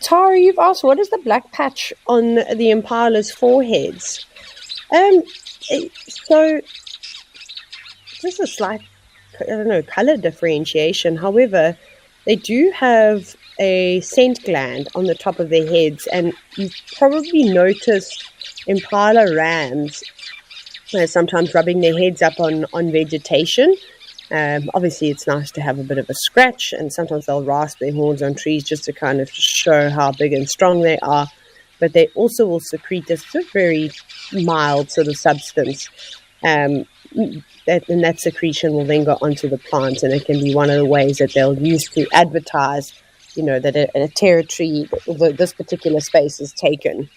Tara, you've asked, what is the black patch on the impala's foreheads? So just a slight, color differentiation. However, they do have a scent gland on the top of their heads, and you've probably noticed impala rams sometimes rubbing their heads up on vegetation. Obviously, it's nice to have a bit of a scratch, and sometimes they'll rasp their horns on trees just to kind of show how big and strong they are. but they also will secrete this very mild sort of substance. And that secretion will then go onto the plant, and it can be one of the ways that they'll use to advertise, that a territory, this particular space is taken.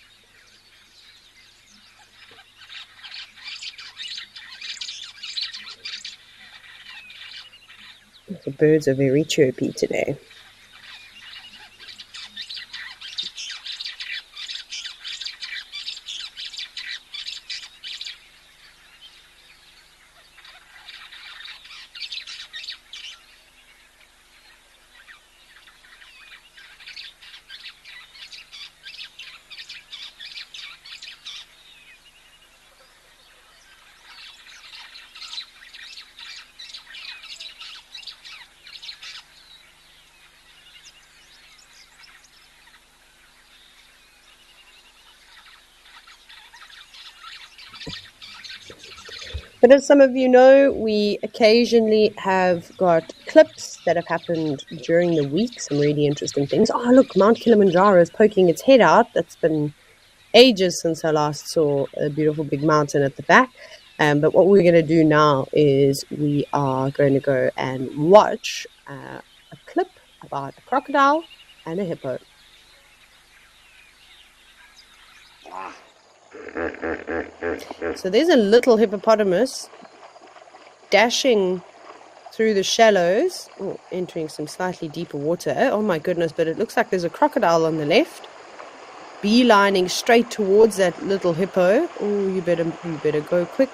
The birds are very chirpy today. But as some of you know, we occasionally have got clips that have happened during the week, some really interesting things. Oh, look, Mount Kilimanjaro is poking its head out. That's been ages since I last saw a beautiful big mountain at the back. But what we're going to do now is we are going to go and watch a clip about a crocodile and a hippo. So there's a little hippopotamus dashing through the shallows, entering some slightly deeper water. Oh my goodness, but it looks like there's a crocodile on the left, beelining straight towards that little hippo. Oh, you better go quick.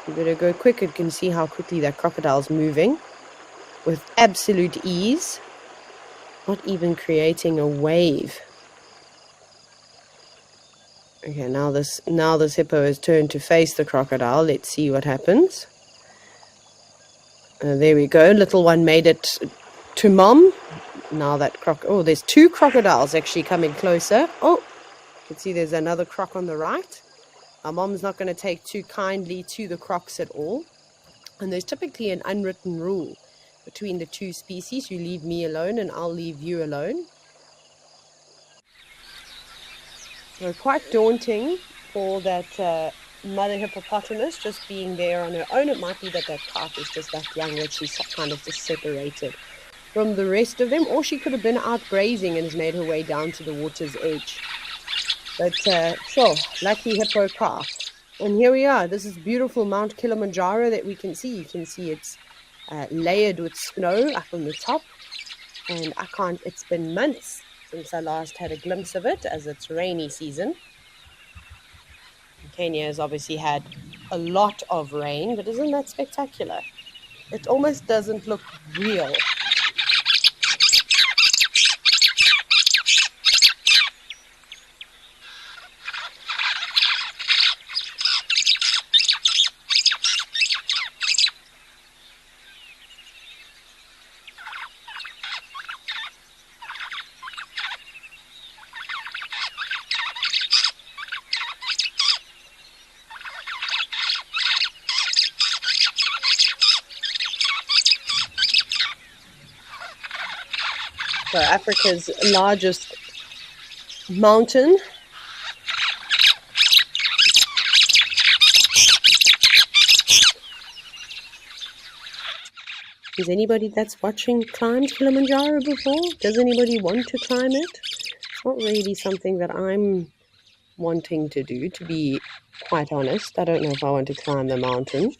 You better go quick. You can see how quickly that crocodile's moving with absolute ease, not even creating a wave. Okay, now this hippo has turned to face the crocodile. Let's see what happens. There we go. Little one made it to mom. Now that there's two crocodiles actually coming closer. Oh, you can see there's another croc on the right. Our mom's not going to take too kindly to the crocs at all. And there's typically an unwritten rule between the two species. You leave me alone and I'll leave you alone. So quite daunting for that mother hippopotamus just being there on her own. It might be that calf is just that young that she's kind of just separated from the rest of them, or she could have been out grazing and has made her way down to the water's edge. But sure, lucky hippo calf. And here we are. This is beautiful Mount Kilimanjaro that we can see. You can see it's layered with snow up on the top, and it's been months since I last had a glimpse of it, as it's rainy season. Kenya has obviously had a lot of rain, but isn't that spectacular? It almost doesn't look real. So Africa's largest mountain. Has anybody that's watching climbed Kilimanjaro before? Does anybody want to climb it? It's not really something that I'm wanting to do, to be quite honest. I don't know if I want to climb the mountain.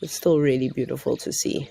It's still really beautiful to see.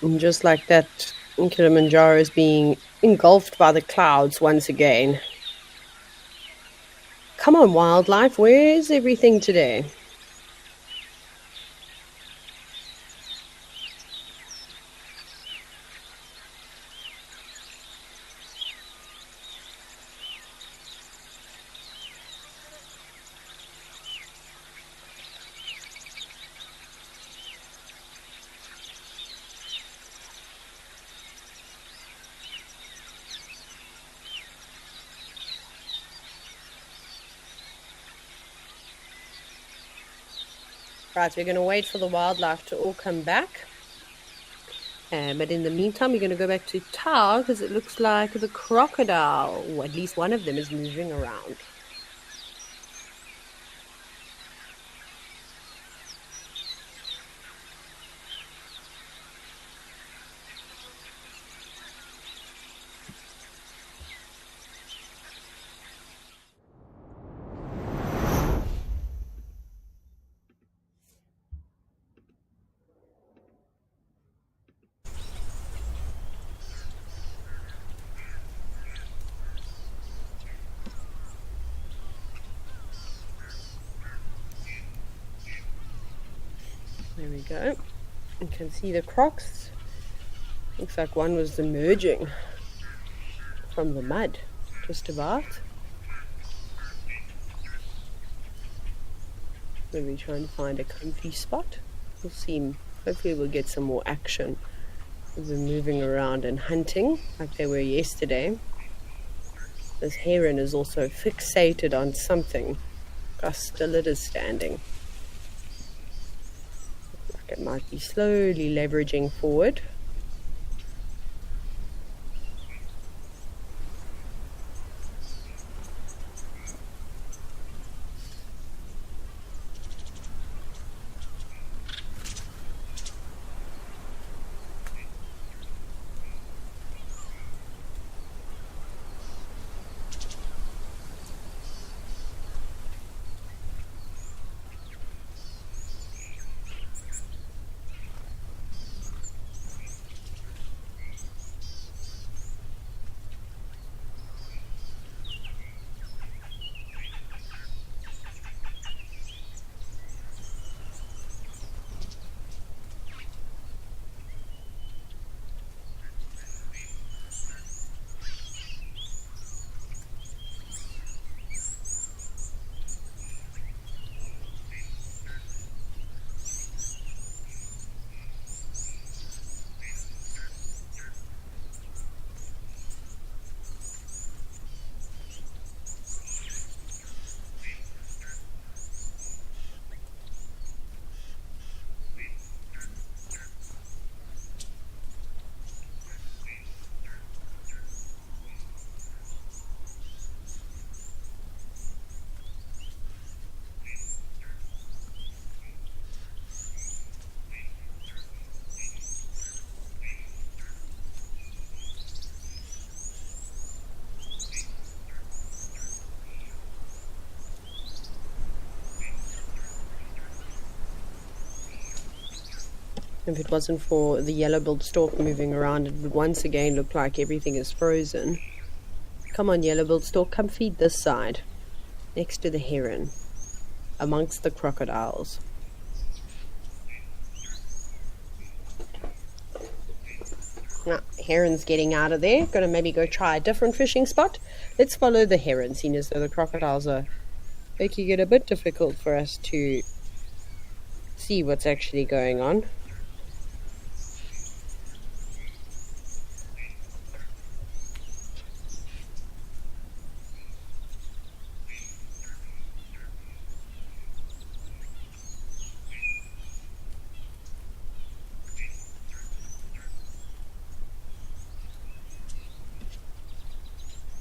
And just like that, Kilimanjaro is being engulfed by the clouds once again. Come on, wildlife, where is everything today? Right, we're going to wait for the wildlife to all come back. But in the meantime, we're going to go back to Tau because it looks like the crocodile, or at least one of them, is moving around. There we go. You can see the crocs. Looks like one was emerging from the mud, just about. Maybe trying to find a comfy spot. We'll see. Hopefully we'll get some more action as they're moving around and hunting like they were yesterday. This heron is also fixated on something. How still it is standing. It might be slowly leveraging forward. If it wasn't for the yellow-billed stork moving around, it would once again look like everything is frozen. Come on, yellow-billed stork, come feed this side, next to the heron, amongst the crocodiles. Now, heron's getting out of there. Gonna maybe go try a different fishing spot. Let's follow the heron, seeing as though the crocodiles are making it a bit difficult for us to see what's actually going on.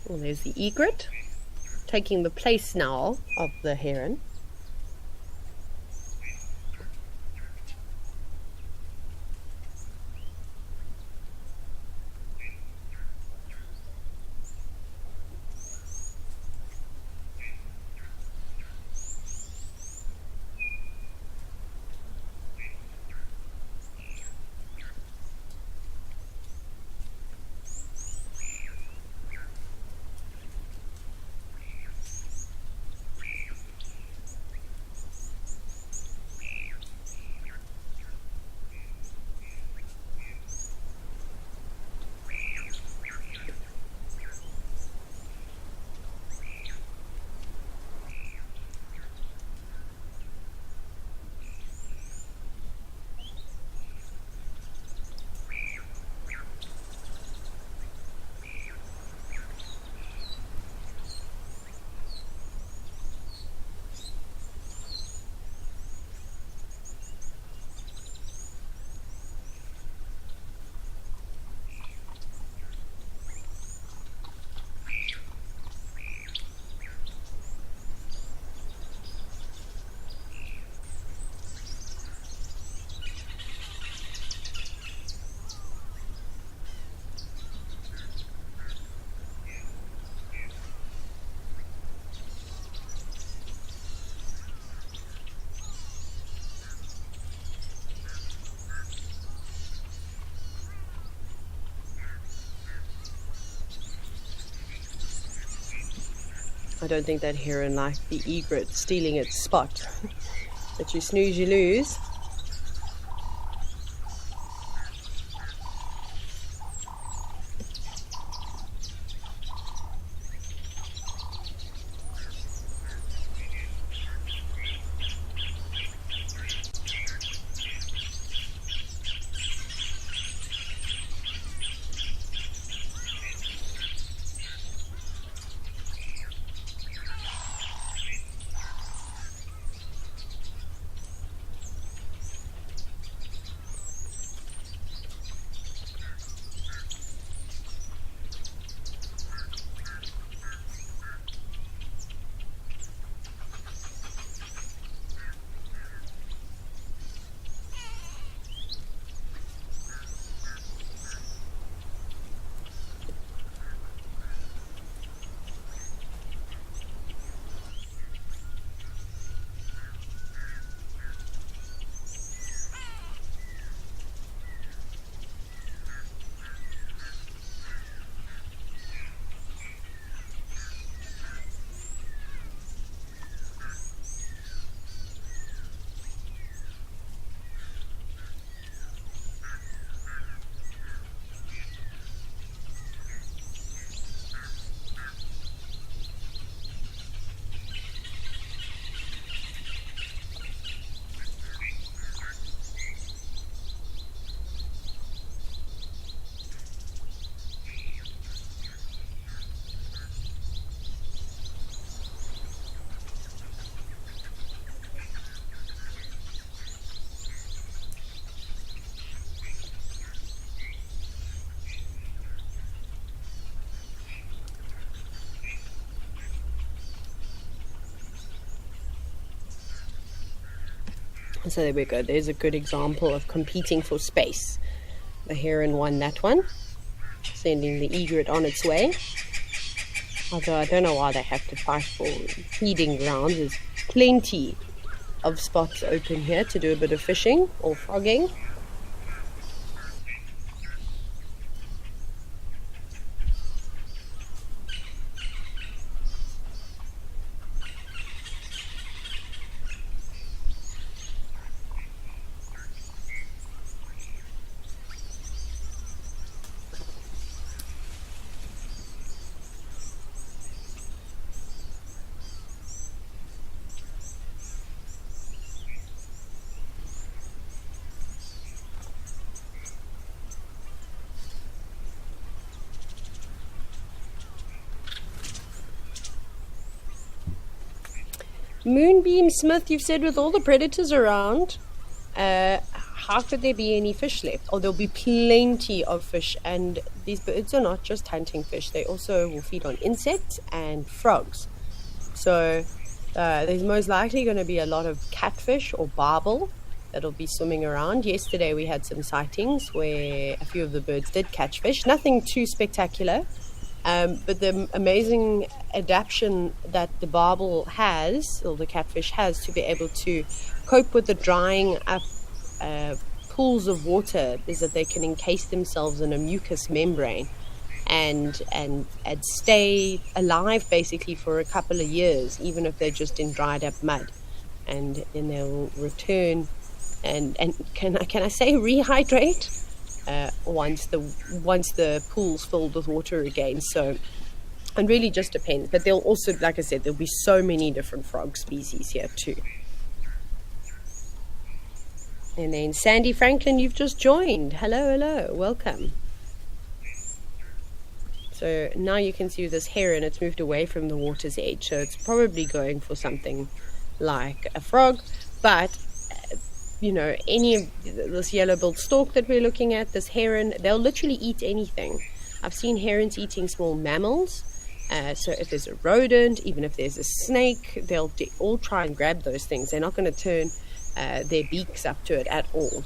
Well, there's the egret, taking the place now of the heron. I don't think that heron liked the egret stealing its spot. But you snooze, you lose. So there we go. There's a good example of competing for space. The heron won that one, sending the egret on its way. Although I don't know why they have to fight for feeding grounds. There's plenty of spots open here to do a bit of fishing or frogging. Moonbeam Smith, you've said with all the predators around, how could there be any fish left? Oh, there'll be plenty of fish, and these birds are not just hunting fish. They also will feed on insects and frogs. So there's most likely going to be a lot of catfish or barbel that'll be swimming around. Yesterday we had some sightings where a few of the birds did catch fish. Nothing too spectacular. But the amazing adaptation that the barbel has, or the catfish has, to be able to cope with the drying up pools of water is that they can encase themselves in a mucus membrane and stay alive basically for a couple of years, even if they're just in dried up mud. And then they'll return and can I say rehydrate? Once the pool's filled with water again. So it really just depends. But there'll also, like I said, there'll be so many different frog species here too. And then Sandy Franklin, you've just joined. Hello, welcome. So now you can see this heron, it's moved away from the water's edge. So it's probably going for something like a frog, but you know, any of this yellow-billed stork that we're looking at, this heron, they'll literally eat anything. I've seen herons eating small mammals. So if there's a rodent, even if there's a snake, they'll all try and grab those things. They're not going to turn their beaks up to it at all.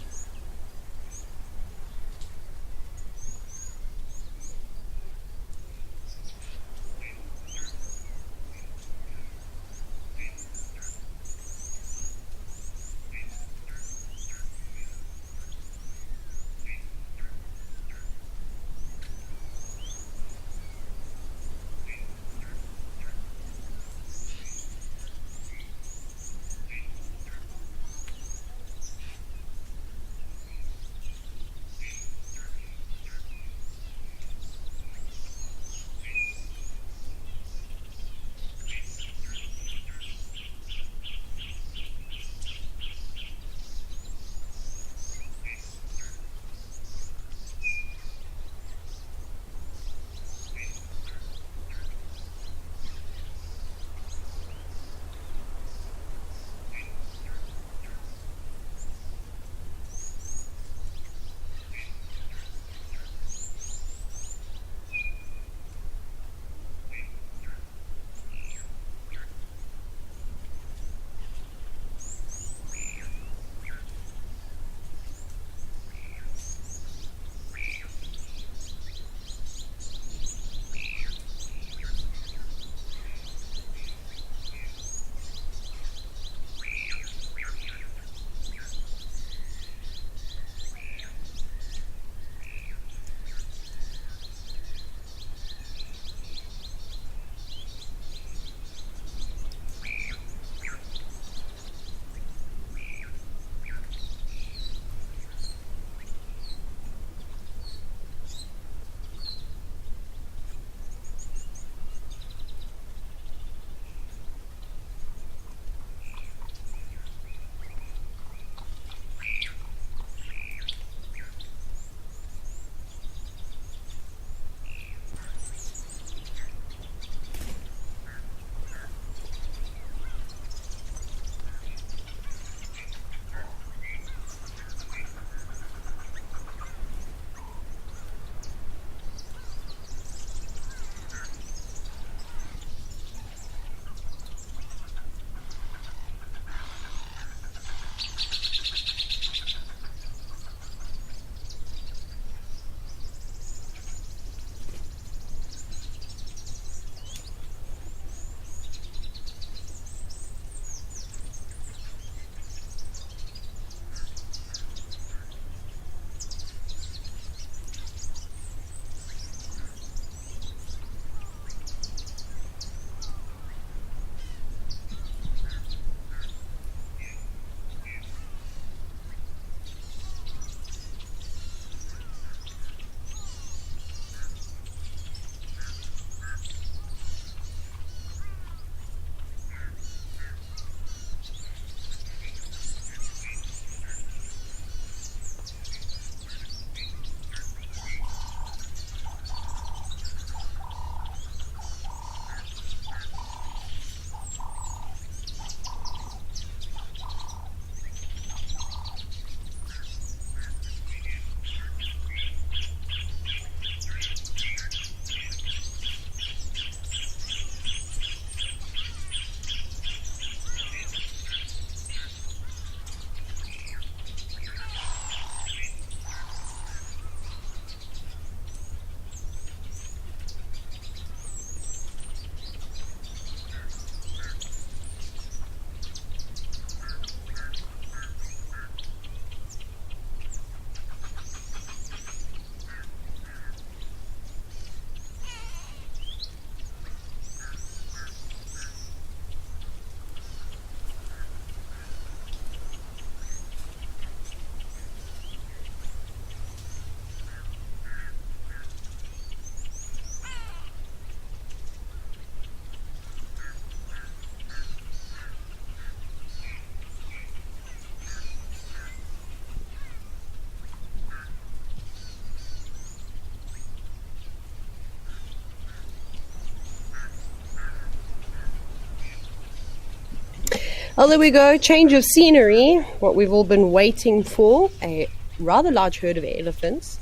Oh, there we go. Change of scenery. What we've all been waiting for. A rather large herd of elephants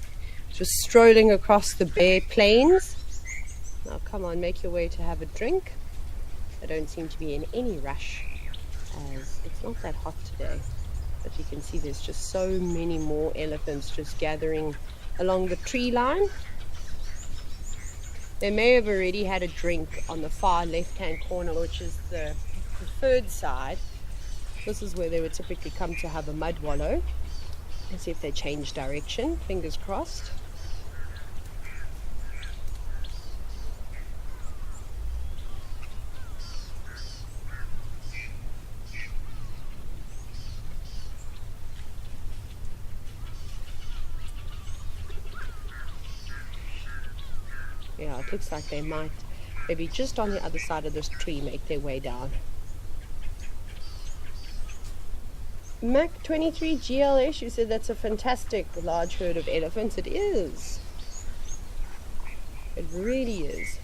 just strolling across the bare plains. Now, come on, make your way to have a drink. I don't seem to be in any rush as it's not that hot today. But you can see there's just so many more elephants just gathering along the tree line. They may have already had a drink on the far left-hand corner, which is the preferred side. This is where they would typically come to have a mud wallow. Let's see if they change direction. Fingers crossed. Yeah, it looks like they might maybe just on the other side of this tree make their way down. Mac 23 GLS, you said that's a fantastic large herd of elephants. It is. It really is.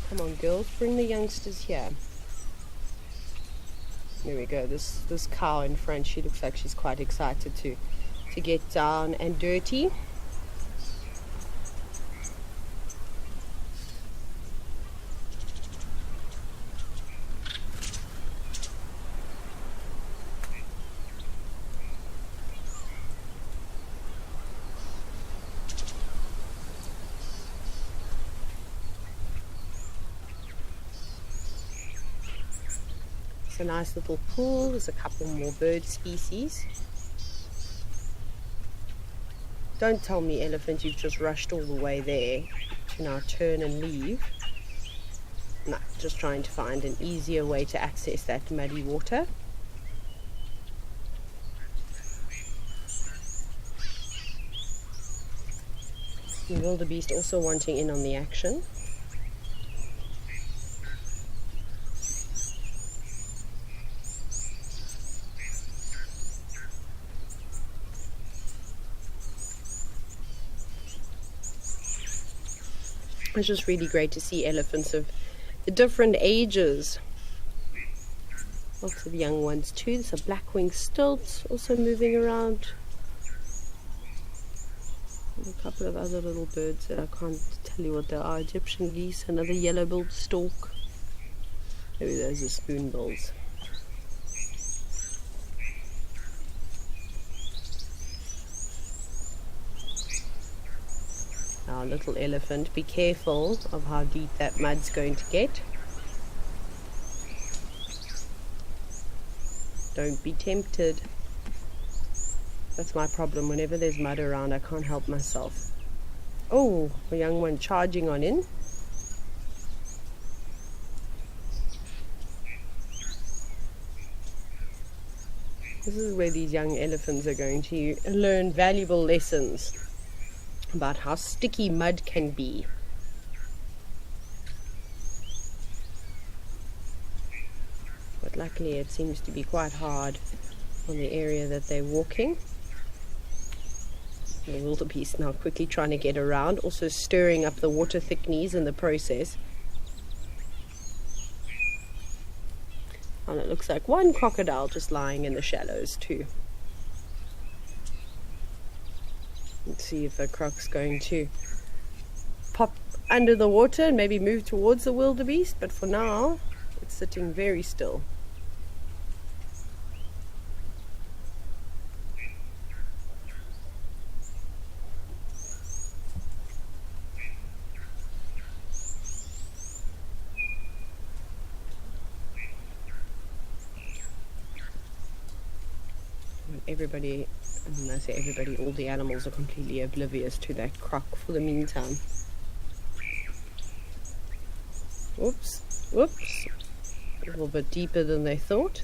Come on, girls, bring the youngsters here. There we go. This cow in front, she looks like she's quite excited to get down and dirty. It's a nice little pool. There's a couple more bird species. Don't tell me, elephant, you've just rushed all the way there to now turn and leave. No, just trying to find an easier way to access that muddy water. The wildebeest also wanting in on the action. It's just really great to see elephants of the different ages. Lots of young ones too. There's a black-winged stilt also moving around. And a couple of other little birds that I can't tell you what they are. Egyptian geese, another yellow-billed stork. Maybe those are spoonbills. Our little elephant, be careful of how deep that mud's going to get. Don't be tempted. That's my problem. Whenever there's mud around, I can't help myself. Oh, a young one charging on in. This is where these young elephants are going to learn valuable lessons about how sticky mud can be. But luckily it seems to be quite hard on the area that they're walking. The wildebeest now quickly trying to get around, also stirring up the water thickness in the process. And it looks like one crocodile just lying in the shallows too. Let's see if the croc's going to pop under the water and maybe move towards the wildebeest, but for now it's sitting very still. Everybody, and when I say everybody, all the animals are completely oblivious to that croc for the meantime. Whoops, whoops. A little bit deeper than they thought.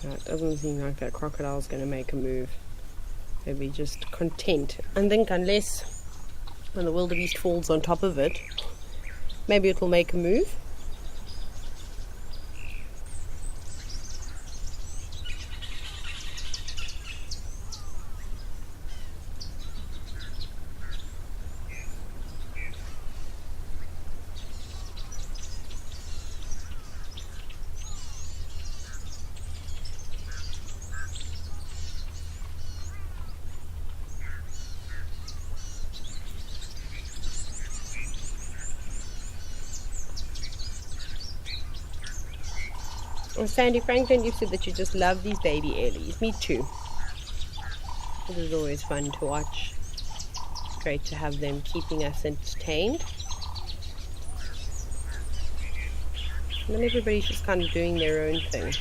It doesn't seem like that crocodile's going to make a move. They'll be just content. I think unless when the wildebeest falls on top of it, maybe it will make a move. Well, Sandy Franklin, you said that you just love these baby ellies. Me too. It is always fun to watch. It's great to have them keeping us entertained. And then everybody's just kind of doing their own thing.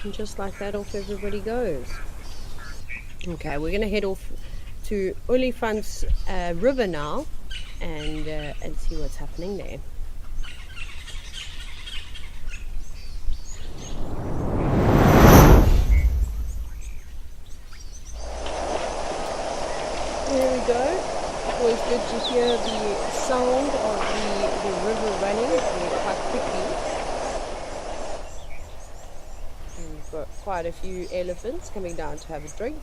And just like that, off everybody goes. Okay, we're going to head off to Olifant's River now and see what's happening there. There we go. Always good to hear the sound of the river running quite quickly. And we've got quite a few elephants coming down to have a drink.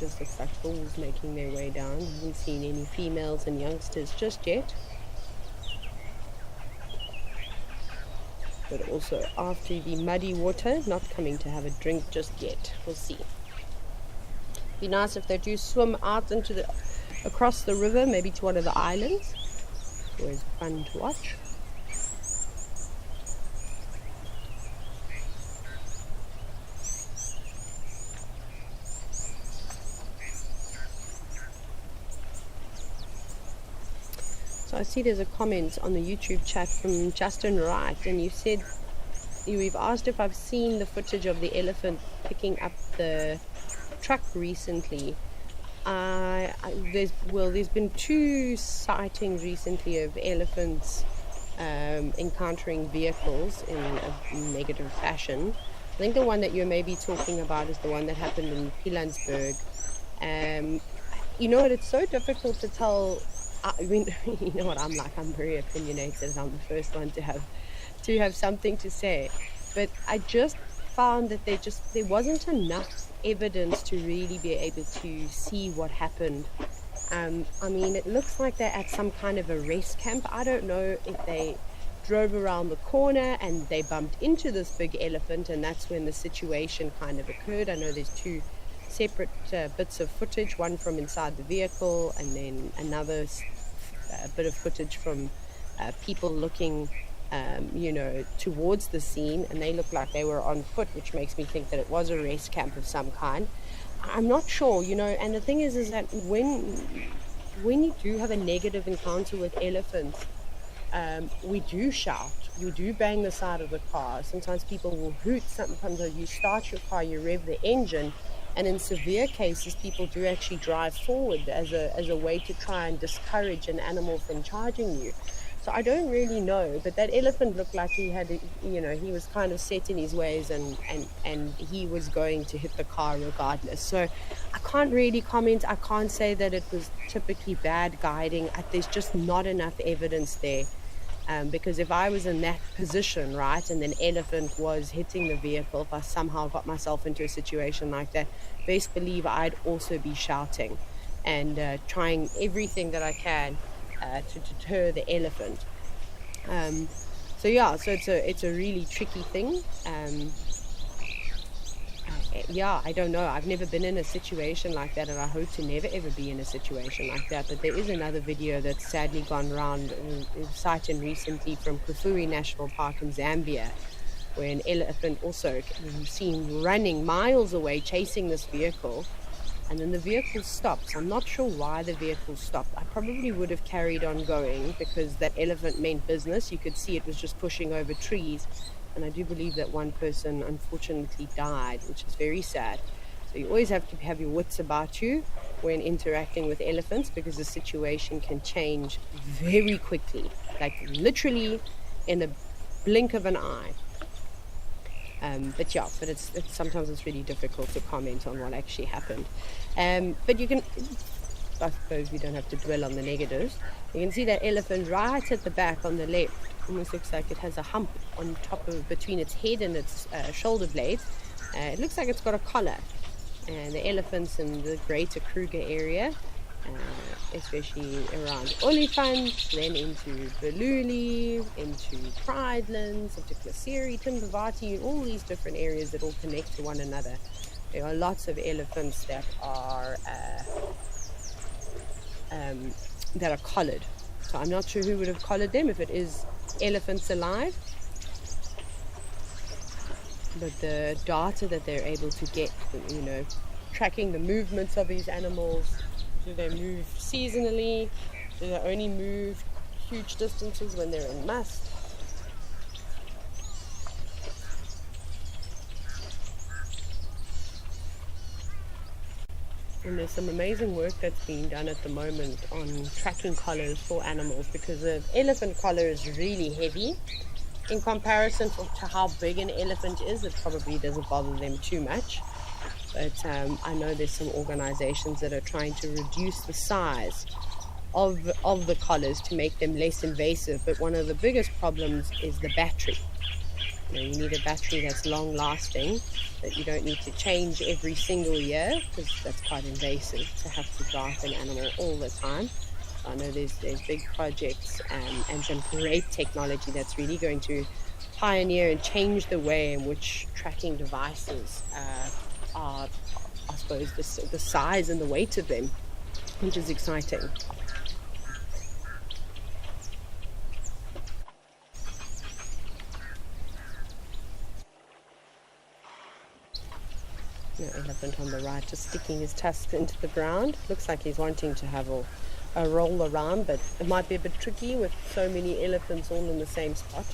Just looks like bulls making their way down. Haven't seen any females and youngsters just yet. But also after the muddy water, not coming to have a drink just yet. We'll see. Be nice if they do swim out into across the river, maybe to one of the islands. Always fun to watch. I see there's a comment on the YouTube chat from Justin Wright, and you said we've asked if I've seen the footage of the elephant picking up the truck recently. There's been 2 sightings recently of elephants encountering vehicles in a negative fashion. I think the one that you're maybe talking about is the one that happened in Pilanesberg. You know what? It's so difficult to tell I mean, you know what I'm like. I'm very opinionated, and I'm the first one to have something to say. But I just found that there wasn't enough evidence to really be able to see what happened. I mean, it looks like they're at some kind of a rest camp. I don't know if they drove around the corner and they bumped into this big elephant, and that's when the situation kind of occurred. I know there's two separate bits of footage, one from inside the vehicle, and then another bit of footage from people looking, towards the scene, and they look like they were on foot, which makes me think that it was a rest camp of some kind. I'm not sure, and the thing is that when you do have a negative encounter with elephants, we do shout, we do bang the side of the car. Sometimes people will hoot. Sometimes you start your car, you rev the engine, and in severe cases, people do actually drive forward as a way to try and discourage an animal from charging you. So I don't really know, but that elephant looked like he had, he was kind of set in his ways, and he was going to hit the car regardless. So I can't really comment. I can't say that it was typically bad guiding. There's just not enough evidence there. Because if I was in that position, right, and an elephant was hitting the vehicle, if I somehow got myself into a situation like that, best believe I'd also be shouting and trying everything that I can to deter the elephant. So it's a really tricky thing. I don't know. I've never been in a situation like that, and I hope to never ever be in a situation like that. But there is another video that's sadly gone around, cited recently, from Kafue National Park in Zambia, where an elephant also seen running miles away chasing this vehicle, and then the vehicle stops. I'm not sure why the vehicle stopped. I probably would have carried on going because that elephant meant business. You could see it was just pushing over trees. And I do believe that one person unfortunately died, which is very sad. So you always have to have your wits about you when interacting with elephants, because the situation can change very quickly, like literally in a blink of an eye. But it's sometimes it's really difficult to comment on what actually happened. But you can, I suppose we don't have to dwell on the negatives. You can see that elephant right at the back on the left. Almost looks like it has a hump on top of, between its head and its shoulder blades. It looks like it's got a collar. And the elephants in the greater Kruger area, especially around Olifant, then into Beluli, into Pridelands, into Klaseri, Timbavati, all these different areas that all connect to one another. There are lots of elephants that are collared. So I'm not sure who would have collared them, if it is elephants alive. But the data that they're able to get, tracking the movements of these animals, do they move seasonally? Do they only move huge distances when they're in mass? And there's some amazing work that's being done at the moment on tracking collars for animals, because the elephant collar is really heavy. In comparison to how big an elephant is, it probably doesn't bother them too much. But I know there's some organizations that are trying to reduce the size of the collars to make them less invasive. But one of the biggest problems is the battery. You need a battery that's long lasting, that you don't need to change every single year, because that's quite invasive to have to drive an animal all the time. So I know there's big projects and some great technology that's really going to pioneer and change the way in which tracking devices are, I suppose, the size and the weight of them, which is exciting. The elephant on the right just sticking his tusks into the ground. Looks like he's wanting to have a roll around, but it might be a bit tricky with so many elephants all in the same spot.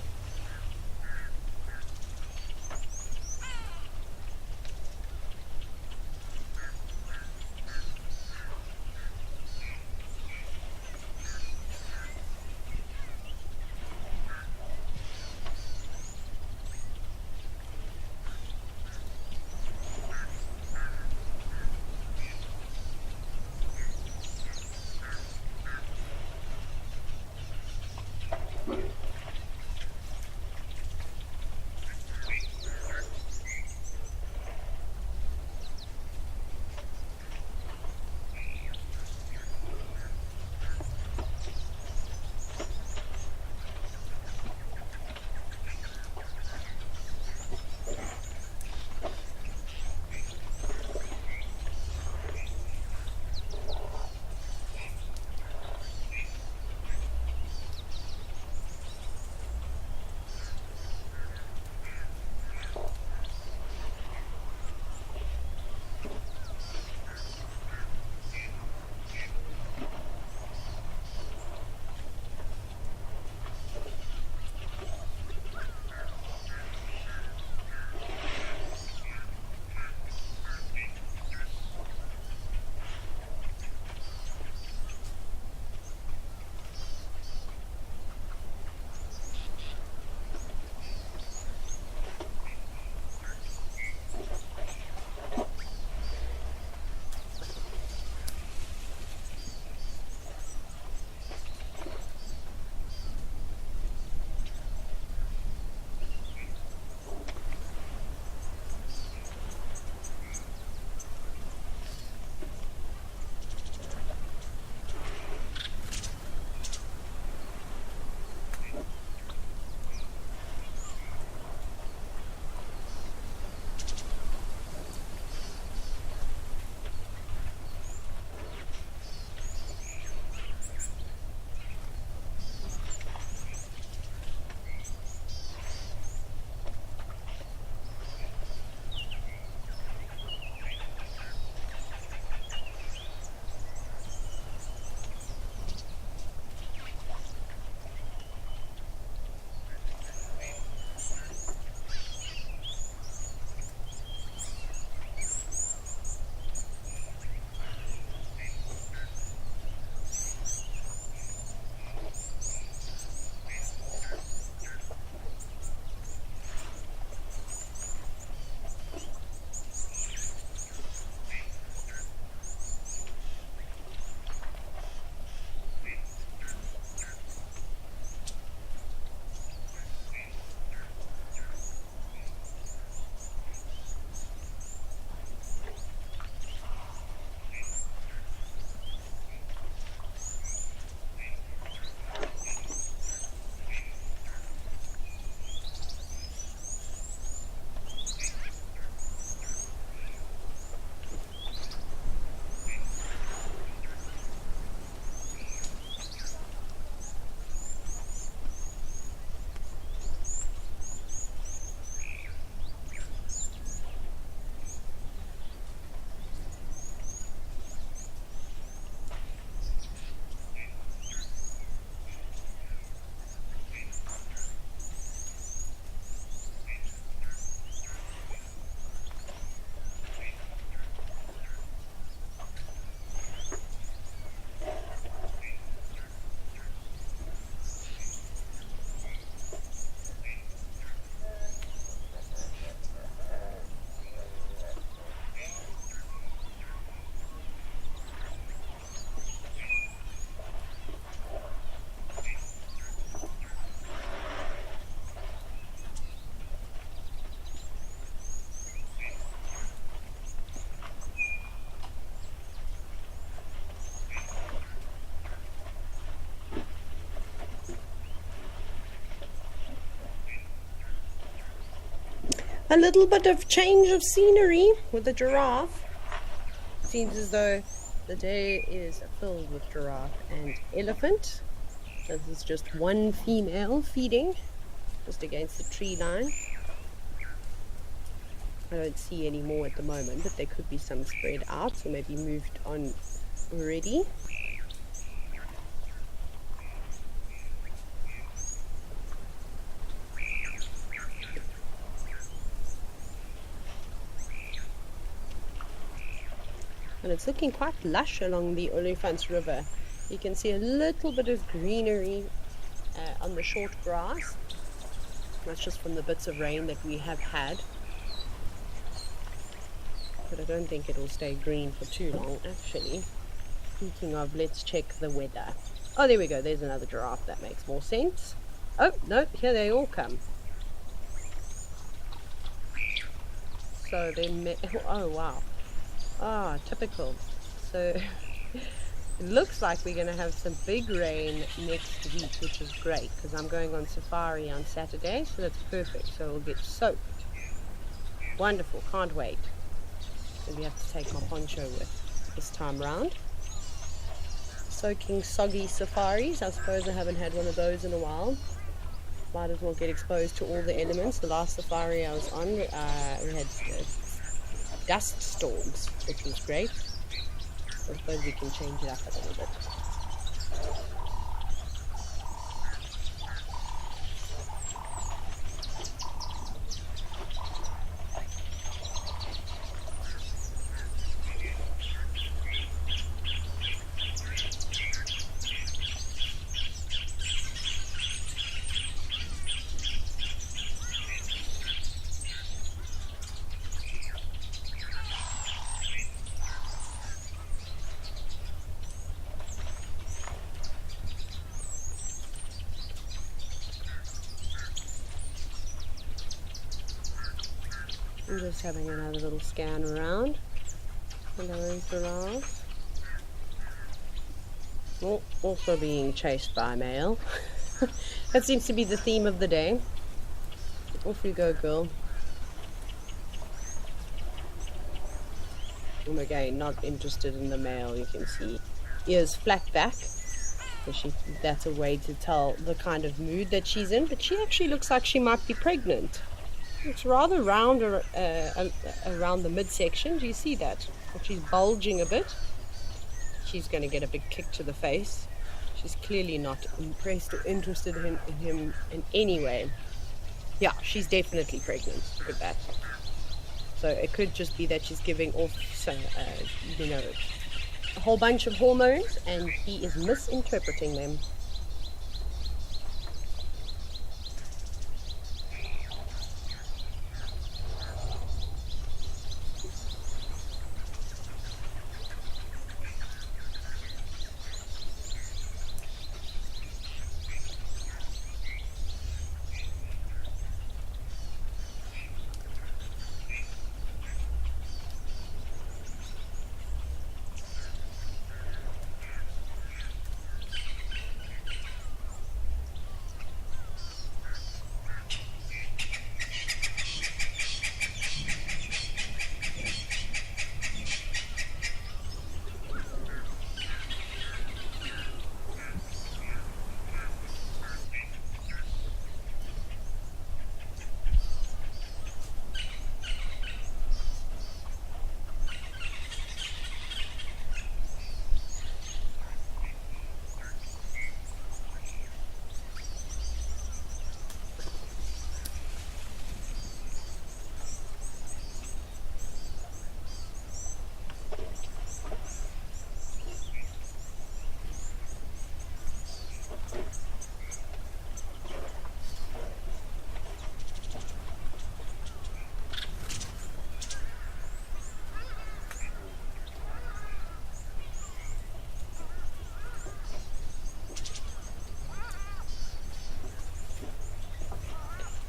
A little bit of change of scenery with the giraffe. Seems as though the day is filled with giraffe and elephant. This is just one female feeding just against the tree line. I don't see any more at the moment, but there could be some spread out, so maybe moved on already. And it's looking quite lush along the Olifants River. You can see a little bit of greenery on the short grass. That's just from the bits of rain that we have had. But I don't think it'll stay green for too long, actually. Speaking of, let's check the weather. Oh, there we go. There's another giraffe. That makes more sense. Oh, no, here they all come. So they oh, wow. Ah, typical. So it looks like we're going to have some big rain next week, which is great because I'm going on safari on Saturday, so that's perfect. So we'll get soaked. Wonderful, can't wait. Maybe have to take my poncho with this time round. Soaking soggy safaris. I suppose I haven't had one of those in a while. Might as well get exposed to all the elements. The last safari I was on, we had dust storms, which was great. I suppose we can change it up a little bit. I'm just having another little scan around. Hello, giraffe. Oh, also being chased by a male. That seems to be the theme of the day. Off you go, girl. And again, not interested in the male. You can see ears flat back. So that's a way to tell the kind of mood that she's in. But she actually looks like she might be pregnant. It's rather round around the midsection. Do you see that? She's bulging a bit. She's going to get a big kick to the face. She's clearly not impressed or interested in him in any way. Yeah, she's definitely pregnant. Look at that. So it could just be that she's giving off a whole bunch of hormones and he is misinterpreting them.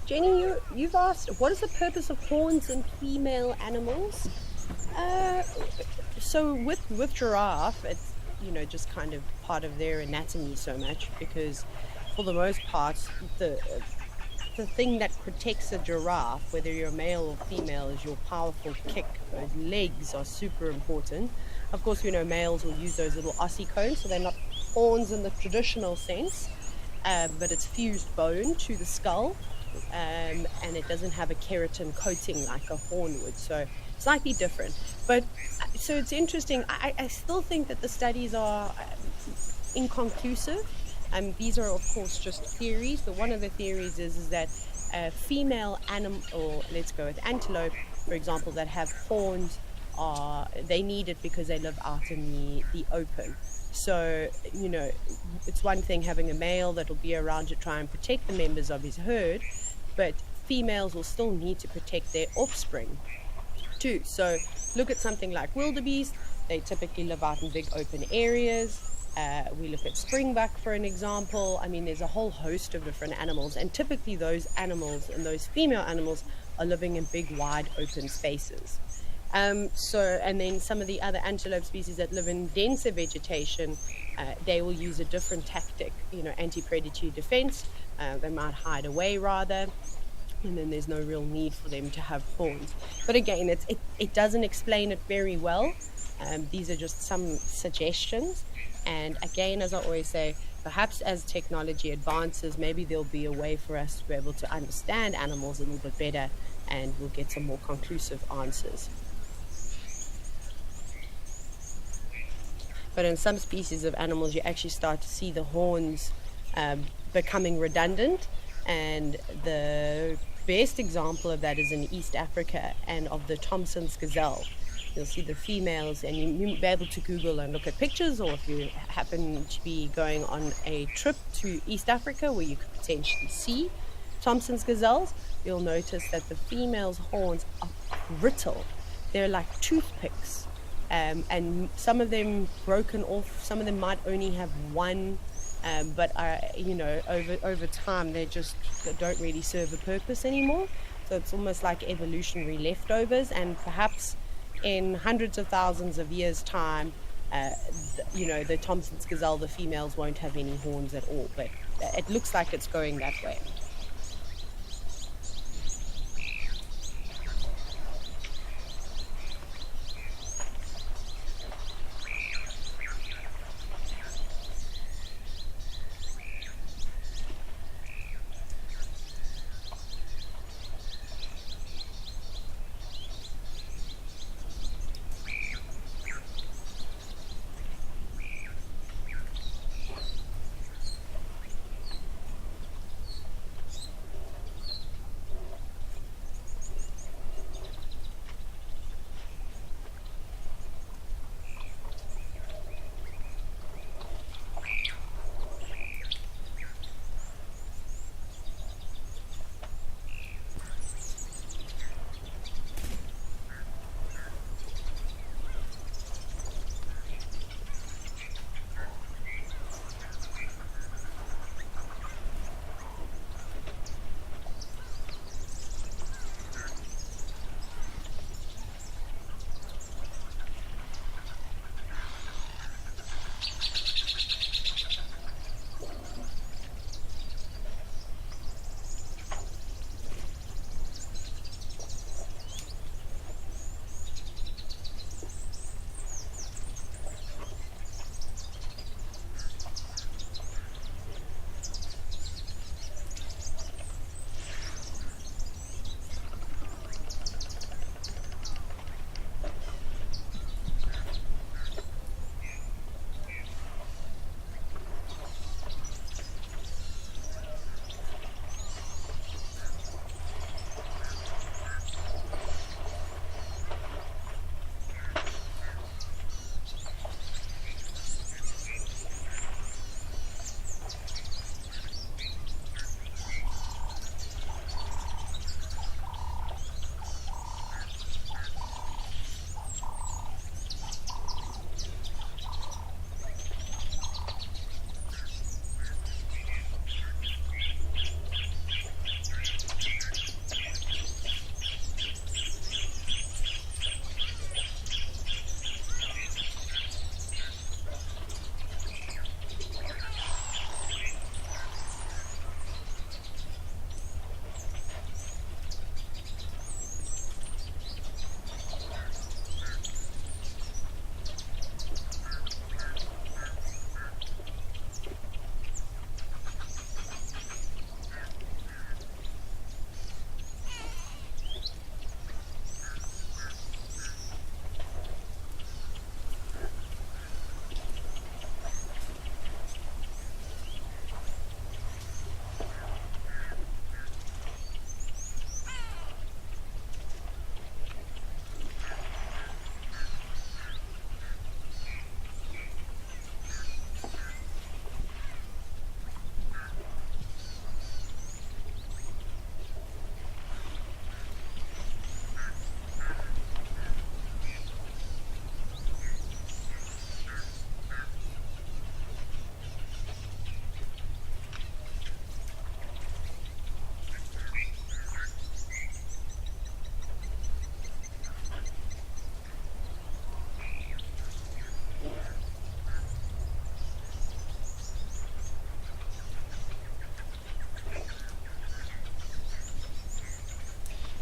Jenny, you've asked, what is the purpose of horns in female animals? So with giraffe, it's just kind of part of their anatomy so much because for the most part the thing that protects a giraffe, whether you're male or female, is your powerful kick. Those legs are super important. Of course, we know males will use those little ossicones, so they're not horns in the traditional sense, but it's fused bone to the skull, and it doesn't have a keratin coating like a horn would, so slightly different. But so it's interesting. I still think that the studies are inconclusive. These are, of course, just theories, but one of the theories is that female animal, or let's go with antelope, for example, that have horns, they need it because they live out in the open. So, it's one thing having a male that'll be around to try and protect the members of his herd, but females will still need to protect their offspring too. So look at something like wildebeest. They typically live out in big open areas. We look at springbuck for an example. I mean, there's a whole host of different animals, and typically those animals and those female animals are living in big, wide open spaces. And then some of the other antelope species that live in denser vegetation, they will use a different tactic, anti-predatory defense. They might hide away rather, and then there's no real need for them to have horns. But again, it doesn't explain it very well. These are just some suggestions. And again, as I always say, perhaps as technology advances, maybe there'll be a way for us to be able to understand animals a little bit better, and we'll get some more conclusive answers. But in some species of animals, you actually start to see the horns becoming redundant. And the best example of that is in East Africa, and of the Thompson's gazelle. You'll see the females, and you'll be able to Google and look at pictures, or if you happen to be going on a trip to East Africa where you could potentially see Thompson's gazelles, you'll notice that the females' horns are brittle. They're like toothpicks. And some of them broken off, some of them might only have one, but over time they just don't really serve a purpose anymore. So it's almost like evolutionary leftovers, and perhaps in hundreds of thousands of years' time, the Thompson's gazelle, the females won't have any horns at all, but it looks like it's going that way.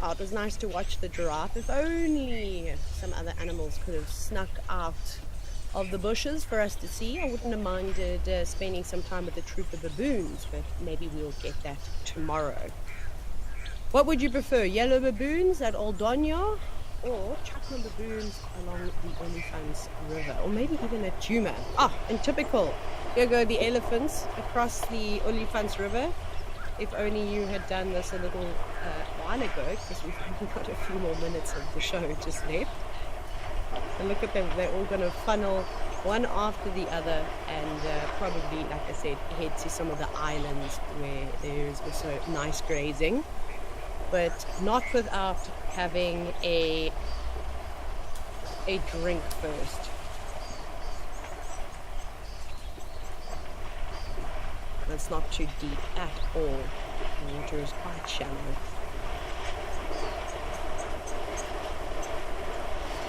anyhow, it was nice to watch the giraffe. If only some other animals could have snuck out of the bushes for us to see. I wouldn't have minded spending some time with a troop of baboons, but maybe we'll get that tomorrow. What would you prefer, yellow baboons at Old Donya, or Chapman baboons along the Olifants River, or maybe even at Djuma? In typical, here go the elephants across the Olifants River. If only you had done this a little while ago, because we've only got a few more minutes of the show just left. And look at them, they're all going to funnel one after the other and probably, like I said, head to some of the islands where there's also nice grazing, but not without having a drink first. It's not too deep at all. The water is quite shallow.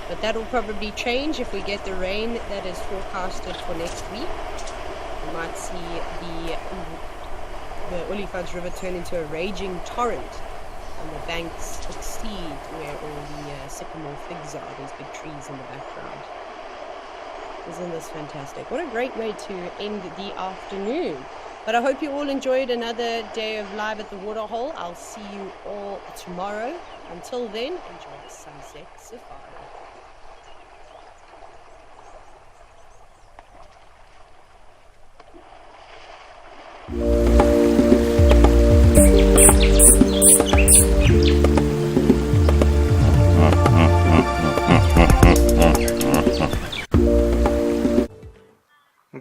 But that will probably change if we get the rain that is forecasted for next week. We might see the Olifants River turn into a raging torrent and the banks exceed where all the sycamore figs are, these big trees in the background. Isn't this fantastic? What a great way to end the afternoon. But I hope you all enjoyed another day of Live at the Waterhole. I'll see you all tomorrow. Until then, enjoy the sunset safari.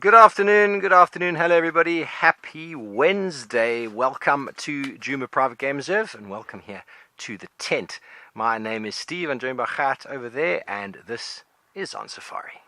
Good afternoon, hello everybody, happy Wednesday, welcome to Djuma Private Game Reserve and welcome here to the tent. My name is Steve, I'm joined by Gert over there and this is On Safari.